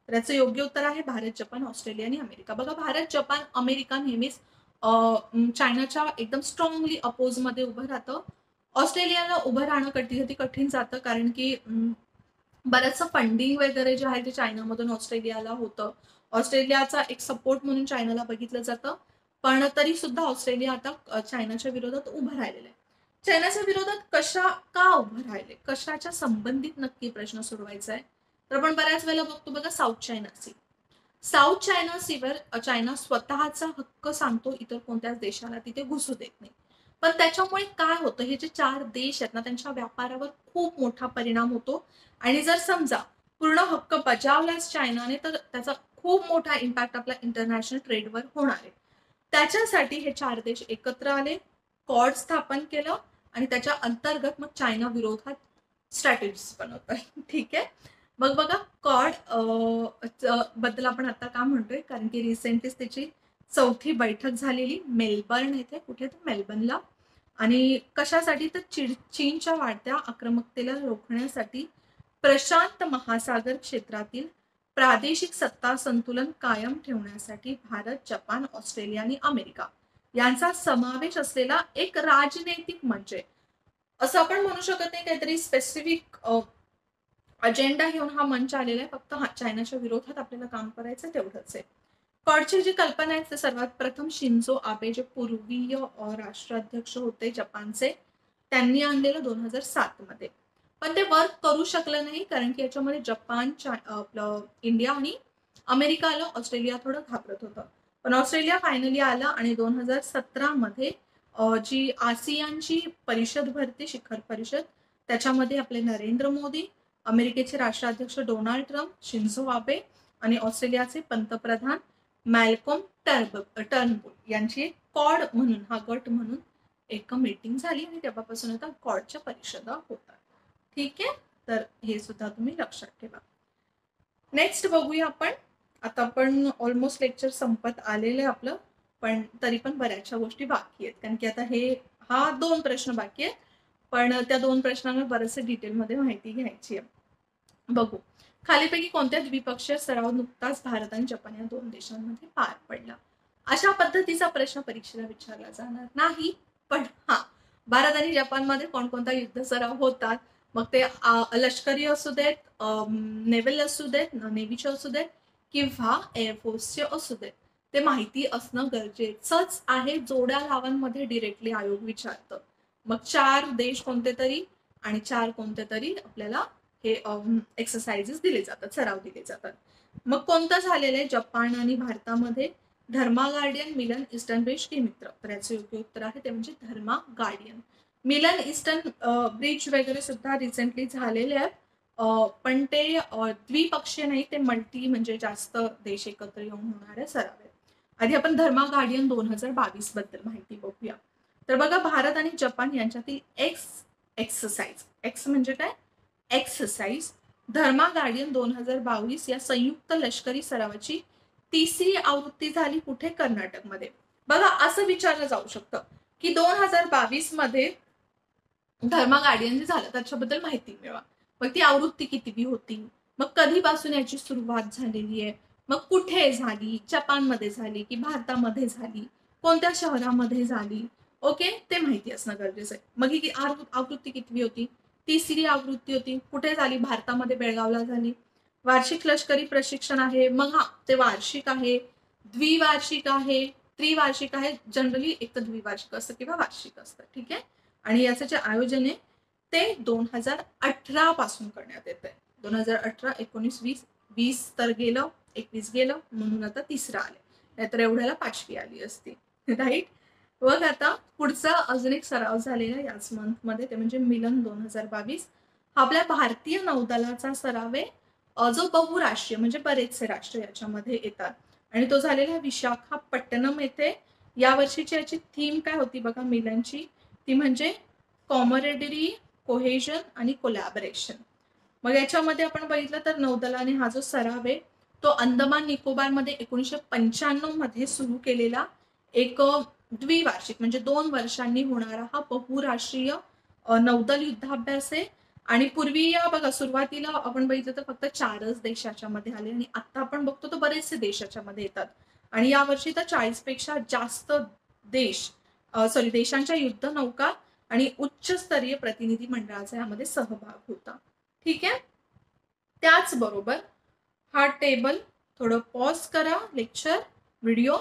तर याचं योग्य उत्तर आहे भारत, जपान, ऑस्ट्रेलिया आणि अमेरिका. बघा, भारत, जपान, अमेरिका नेहमीच चायनाच्या एकदम स्ट्रॉंगली अपोज मध्ये उभं राहतं. ऑस्ट्रेलियाला उभं राहणं कधी कठीण जातं, कारण की बऱ्याचसं फंडिंग वगैरे जे आहे ते चायनामधून ऑस्ट्रेलियाला होतं. ऑस्ट्रेलियाचा एक सपोर्ट म्हणून चायनाला बघितलं जातं, पण तरी सुद्धा ऑस्ट्रेलिया आता चायनाच्या विरोधात उभं राहिलेलं आहे. चायनाच्या विरोधात का उभं राहिले, कशाच्या संबंधित नक्की प्रश्न सोडवायचा आहे? तर आपण बऱ्याच वेळेला बघतो बघा, साऊथ चायना सीवर चायना स्वतःचा हक्क सांगतो, इतर कोणत्याच देशाला तिथे घुसू देत नाही. पण त्याच्यामुळे काय होतं, हे जे 4 देश आहेत ना, त्यांच्या व्यापारावर खूप मोठा परिणाम होतो. आणि जर समजा पूर्ण हक्क बजावलाच चायनाने, तर त्याचा खूप मोठा इम्पॅक्ट आपल्या इंटरनॅशनल ट्रेडवर होणार आहे. त्याच्यासाठी हे 4 देश एकत्र आले, क्वाड स्थापन केलं, आणि त्याच्या अंतर्गत मग चायना विरोधात स्ट्रॅटेजीज बनवतात. ठीक आहे, मग बघा, क्वाड बद्दल आपण आता का म्हणतोय, कारण की रिसेंटलीच त्याची 4थी बैठक झालेली मेलबर्न येथे, कुठे तर मेलबर्नला. आणि कशासाठी तर चीनच्या वाढत्या आक्रमकतेला रोखण्यासाठी प्रशांत महासागर क्षेत्रातील प्रादेशिक सत्ता संतुलन कायम ठेवण्यासाठी भारत, जपान, ऑस्ट्रेलिया आणि अमेरिका यांचा समावेश असलेला एक राजनैतिक मंच आहे. असं आपण म्हणू शकत नाही काहीतरी स्पेसिफिक अजेंडा घेऊन हा मंच आलेला आहे, फक्त चायनाच्या विरोधात आपल्याला काम करायचं तेवढंच आहे. क्वाडची जी कल्पना आहे ते सर्वात प्रथम शिंझो आबे, जे पूर्वीय राष्ट्राध्यक्ष होते जपानचे, त्यांनी आणलेलं 2007 मध्ये. पण ते वर्क करू शकलं नाही, कारण की याच्यामध्ये जपान, आपलं इंडिया आणि अमेरिका आलं, ऑस्ट्रेलिया थोडं घाबरत होतं. पण ऑस्ट्रेलिया फायनली आलं, आणि 2017 मध्ये जी आसियानची परिषद भरते, शिखर परिषद, त्याच्यामध्ये आपले नरेंद्र मोदी, अमेरिकेचे राष्ट्राध्यक्ष डोनाल्ड ट्रम्प, शिंझो आबे आणि ऑस्ट्रेलियाचे पंतप्रधान मॅल्कॉम टर्नबुल यांची क्वाड म्हणून, हा गट म्हणून एक मीटिंग झाली, आणि तेव्हापासून आता क्वाडच्या परिषदा होतात. ठीक आहे, तर हे सुद्धा तुम्ही लक्षात ठेवा. नेक्स्ट बघूया आपण. आता आपण ऑलमोस्ट लेक्चर संपत आलेलं आहे आपलं, पण तरी पण बऱ्याचशा गोष्टी बाकी आहेत, कारण की आता हा 2 प्रश्न बाकी आहेत, पण त्या 2 प्रश्नांवर बरेचसे डिटेलमध्ये माहिती घ्यायची आहे. बघू, खालीपैकी कोणत्या द्विपक्षीय सराव नुकताच भारत आणि जपान या 2 देशांमध्ये पार पडला? अशा पद्धतीचा प्रश्न परीक्षेला विचारला जाणार नाही, पण भारत आणि जपानमध्ये कोणकोणता युद्ध सराव होतात, मग ते लष्करी असू देत, नेव्हल असू देत, नेव्हीचे असू देत, किंवा एअरफोर्सचे असू देत, ते माहिती असणं गरजेचंच आहे. जोड्या लावांमध्ये डिरेक्टली आयोग विचारतं. मग 4 देश कोणते तरी आणि 4 कोणते तरी आपल्याला हे एक्सरसाइजेस दिले जातात, सराव दिले जातात. मग कोणतं झालेलं आहे जपान आणि भारतामध्ये? धर्मा गार्डियन, मिलन ईस्टर्न ब्रिज की मित्र? तर याचं योग्य उत्तर आहे ते म्हणजे धर्मा गार्डियन. मिलन ईस्टर्न ब्रिज वगैरे सुद्धा रिसेंटली झालेले आहेत, पण ते द्विपक्षीय नाही, ते मल्टी म्हणजे जास्त देश एकत्र येऊन होणारे सराव आहेत. आधी आपण धर्मा गार्डियन 2022 बद्दल माहिती बघूया. तर बघा, भारत आणि जपान यांच्यातील एक्स म्हणजे काय? एक्सरसाइज धर्मा गार्डियन 2022 या संयुक्त लष्करी सरावाची 3री आवृत्ती झाली, कुठे? कर्नाटकमध्ये. बघा, असं विचारलं जाऊ शकतं की 2022 मध्ये धर्मा गार्डियन जे झालं त्याच्याबद्दल माहिती मिळवा. मग ती आवृत्ती कितीवी होती, मग कधीपासून याची सुरुवात झालेली आहे, मग कुठे झाली, जपानमध्ये झाली की भारतामध्ये झाली, कोणत्या शहरामध्ये झाली, ओके, ते माहिती असणं गरजेचं आहे. मग ही आवृत्ती कितवी होती? तिसरी आवृत्ती होती. कुठे झाली? भारतामध्ये बेळगावला झाली. वार्षिक लष्करी प्रशिक्षण आहे. मग हा ते वार्षिक आहे, द्विवार्षिक आहे, त्रिवार्षिक आहे. जनरली एक तर द्विवार्षिक असतं किंवा वार्षिक असतं. ठीक आहे. आणि याचं जे आयोजन आहे ते 2018 पासून करण्यात येत आहे. 2018, 19, 20, 20 तर गेलं, 21 गेलं, म्हणून आता तिसरं आले. नाहीतर एवढ्याला 5वी आली असती. राईट. बघ आता पुढचा अजून एक सराव झालेला याच मंथमध्ये, ते म्हणजे मिलन 2022. हा आपल्या भारतीय नौदलाचा सराव आहे, जो बहुराष्ट्रीय म्हणजे बरेचसे राष्ट्र याच्यामध्ये येतात. आणि तो झालेला विशाखापट्टणम येथे. या वर्षीची याची थीम काय होती बघा मिलनची? ती म्हणजे कॉमरेडरी, कोहेजन आणि कोलॅबरेशन. मग याच्यामध्ये आपण बघितलं तर नौदलाने हा जो सराव आहे तो अंदमान निकोबारमध्ये 1995 मध्ये सुरू केलेला एक द्विवार्षिक म्हणजे 2 वर्षांनी होणारा हा बहुराष्ट्रीय नौदल युद्धाभ्यास आहे. आणि पूर्वी या बघा सुरुवातीला आपण बघितलं तर फक्त 4च देशाच्या मध्ये आले आणि आता आपण बघतो तर बरेचसे देशाच्या मध्ये येतात. आणि यावर्षी तर 40 पेक्षा जास्त देशांच्या युद्ध नौका आणि उच्चस्तरीय प्रतिनिधी मंडळाचा यामध्ये सहभाग होता. ठीक आहे. त्याचबरोबर हा टेबल थोडं पॉज करा लेक्चर व्हिडिओ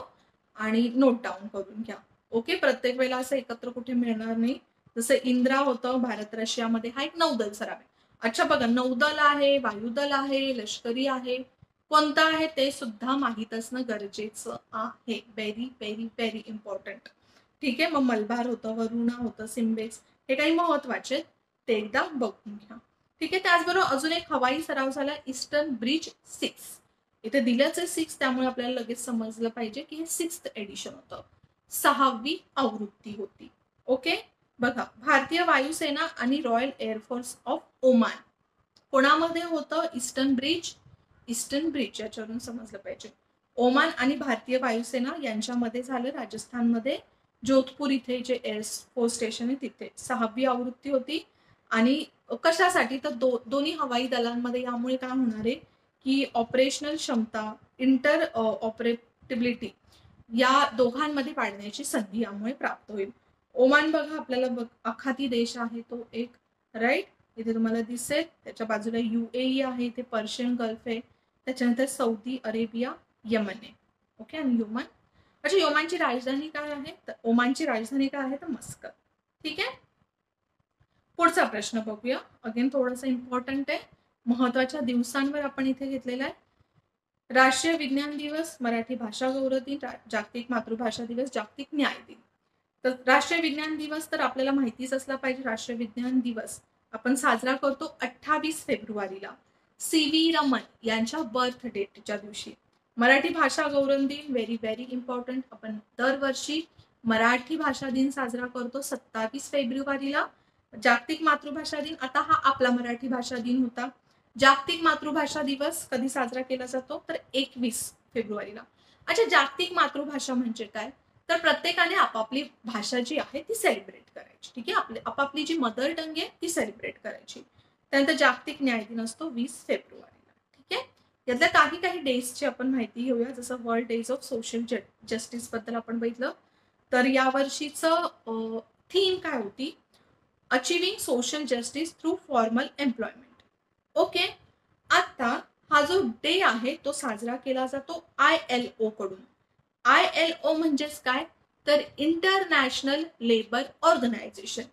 आणि नोट डाऊन करून घ्या. ओके. प्रत्येक वेळेला असं एकत्र कुठे मिळणार नाही. जसं इंद्रा होतं भारत रशियामध्ये, हा एक नौदल सराव आहे. अच्छा बघा, नौदल आहे, वायुदल आहे, लष्करी आहे, कोणतं आहे ते सुद्धा माहीत असणं गरजेचं आहे. Very very very important. ठीक आहे. मग मलबार होतं, वरुणा होतं, सिम्बेक्स, हे काही महत्वाचे ते एकदा बघून घ्या. ठीक आहे. त्याचबरोबर अजून एक हवाई सराव झाला ईस्टर्न ब्रिज 6. इथे दिलंच आहे 6, त्यामुळे आपल्याला लगेच समजलं पाहिजे की हे 6th एडिशन होतं, 6वी आवृत्ती होती. ओके. बघा, भारतीय वायुसेना आणि रॉयल एअरफोर्स ऑफ ओमान कोणामध्ये होतं? ईस्टर्न ब्रिज याच्यावरून समजलं पाहिजे. ओमान आणि भारतीय वायुसेना यांच्यामध्ये झालं राजस्थानमध्ये जोधपूर इथे जे एअरफोर्स स्टेशन आहे तिथे. 6वी आवृत्ती होती. आणि कशासाठी तर दोन्ही हवाई दलांमध्ये यामुळे काय होणार आहे की ऑपरेशनल क्षमता, इंटर ऑपरेटिबिलिटी या दोघांमध्ये वाढण्याची संधी यामुळे प्राप्त होईल. ओमान बघा आपल्याला आखाती देश आहे तो एक. राईट. इथे तुम्हाला दिसेल. त्याच्या बाजूला UAE आहे, इथे पर्शियन गल्फ आहे, त्याच्यानंतर सौदी अरेबिया, यमन आहे. ओके. आणि योमान. अच्छा, योमानची राजधानी काय आहे? तर ओमानची राजधानी काय आहे तर मस्कत. ठीक आहे. पुढचा प्रश्न बघूया. अगेन थोडंसं इम्पॉर्टंट आहे. महत्वाच्या दिवसांवर आपण इथे घेतलेला आहे. राष्ट्रीय विज्ञान दिवस, मराठी भाषा गौरव दिन, जागतिक मातृभाषा दिवस, जागतिक न्याय दिन. तर राष्ट्रीय विज्ञान दिवस तर आपल्याला माहितीच असला पाहिजे. राष्ट्रीय विज्ञान दिवस आपण साजरा करतो 28 फेब्रुवारीला CV रमन यांच्या बर्थ डेटच्या दिवशी. मराठी भाषा गौरव दिन व्हेरी व्हेरी इम्पॉर्टंट. आपण दरवर्षी मराठी भाषा दिन साजरा करतो 27 फेब्रुवारीला. जागतिक मातृभाषा दिन, आता हा आपला मराठी भाषा दिन होता. जागतिक मातृभाषा दिवस कधी साजरा केला जातो तर 21 फेब्रुवारीला. अच्छा, जागतिक मातृभाषा म्हणजे काय? तर प्रत्येकाने आपापली भाषा जी आहे ती सेलिब्रेट करायची. ठीक आहे. आपापली जी मदर टंग आहे ती सेलिब्रेट करायची. त्यानंतर जागतिक न्याय दिन असतो 20 फेब्रुवारीला. ठीक आहे. यातल्या काही डेजची आपण माहिती घेऊया. जसं world days of social justice बद्दल आपण बघितलं. तर या वर्षीचं थीम काय होती? Achieving social justice through formal employment. Okay. आता हा जो डे आहे तो साजरा केला जातो ILO कडून. ILO म्हणजेच काय तर international labour organisation.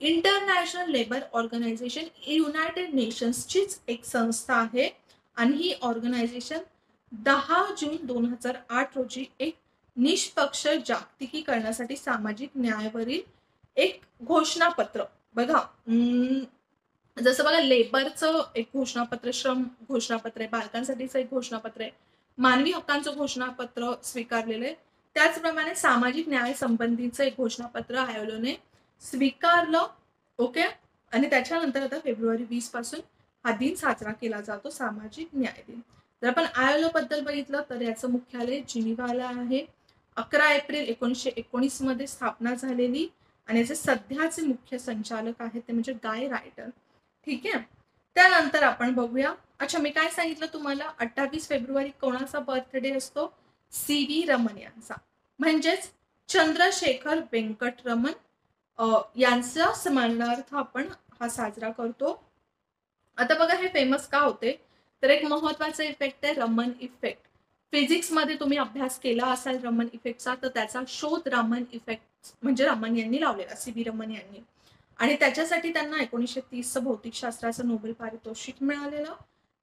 International labour organisation United नेशन्सचीच एक संस्था आहे. आणि ही ऑर्गनायझेशन 10 जून 2008 रोजी एक निष्पक्ष जागतिकीकरणासाठी सामाजिक न्यायावरील एक घोषणापत्र. बघा, जसं बघा लेबरचं एक घोषणापत्र, श्रम घोषणापत्र आहे, बालकांसाठीचं एक घोषणापत्र आहे, मानवी हक्कांचं घोषणापत्र स्वीकारलेलं आहे. त्याचप्रमाणे सामाजिक न्याय संबंधीचं एक घोषणापत्र ILOने स्वीकारलं. ओके. आणि त्याच्यानंतर आता फेब्रुवारी 20 पासून हा दिन साजरा केला जातो, सामाजिक न्याय दिन. जर आपण ILO बद्दल बघितलं तर याचं मुख्यालय जिनिव्हाला आहे. 11 एप्रिल 1919 मध्ये स्थापना झालेली. आणि याचे सध्याचे मुख्य संचालक आहेत ते म्हणजे गाय रायडर. ठीक आहे. त्यानंतर आपण बघूया. अच्छा, मी काय सांगितलं तुम्हाला? 28 फेब्रुवारी कोणाचा बर्थडे असतो? CV रमन यांचा. म्हणजेच चंद्रशेखर वेंकटरमण यांचा स्मरणार्थ आपण हा साजरा करतो. आता बघा हे फेमस का होते, तर एक महत्वाचा इफेक्ट आहे रमन इफेक्ट. फिजिक्स मध्ये तुम्ही अभ्यास केला असाल रमन इफेक्टचा, तर त्याचा शोध रमन इफेक्ट म्हणजे रमन यांनी लावलेला, सी बी रमन यांनी. आणि त्याच्यासाठी त्यांना 1930 भौतिकशास्त्राचं नोबेल पारितोषिक मिळालेलं.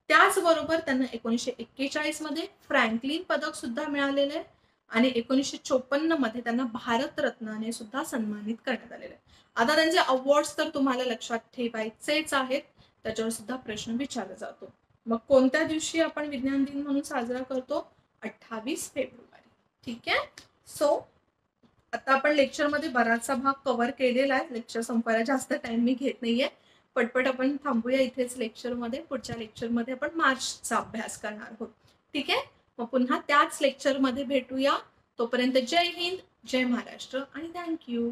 त्याचबरोबर त्यांना 1941 मध्ये फ्रँकलिन पदक सुद्धा मिळालेलं आहे. आणि 1954 मध्ये त्यांना भारतरत्नाने सुद्धा सन्मानित करण्यात आलेलं आहे. आता त्यांचे अवॉर्ड्स तर तुम्हाला लक्षात ठेवायचेच आहेत, त्याच्यावर सुद्धा प्रश्न विचारला जातो. मग कोणत्या दिवशी आपण विज्ञान दिन म्हणून साजरा करतो? 28 फेब्रुवारी. ठीक आहे. सो आता आपण लेक्चरमध्ये बराचसा भाग कव्हर केलेला आहे. लेक्चर संपवायला जास्त टाइम मी घेत नाहीये. पटपट आपण थांबूया इथेच लेक्चरमध्ये. पुढच्या लेक्चरमध्ये आपण मार्चचा अभ्यास करणार आहोत. ठीक आहे. मग पुन्हा त्याच लेक्चरमध्ये भेटूया. तोपर्यंत जय हिंद, जय महाराष्ट्र आणि थँक्यू.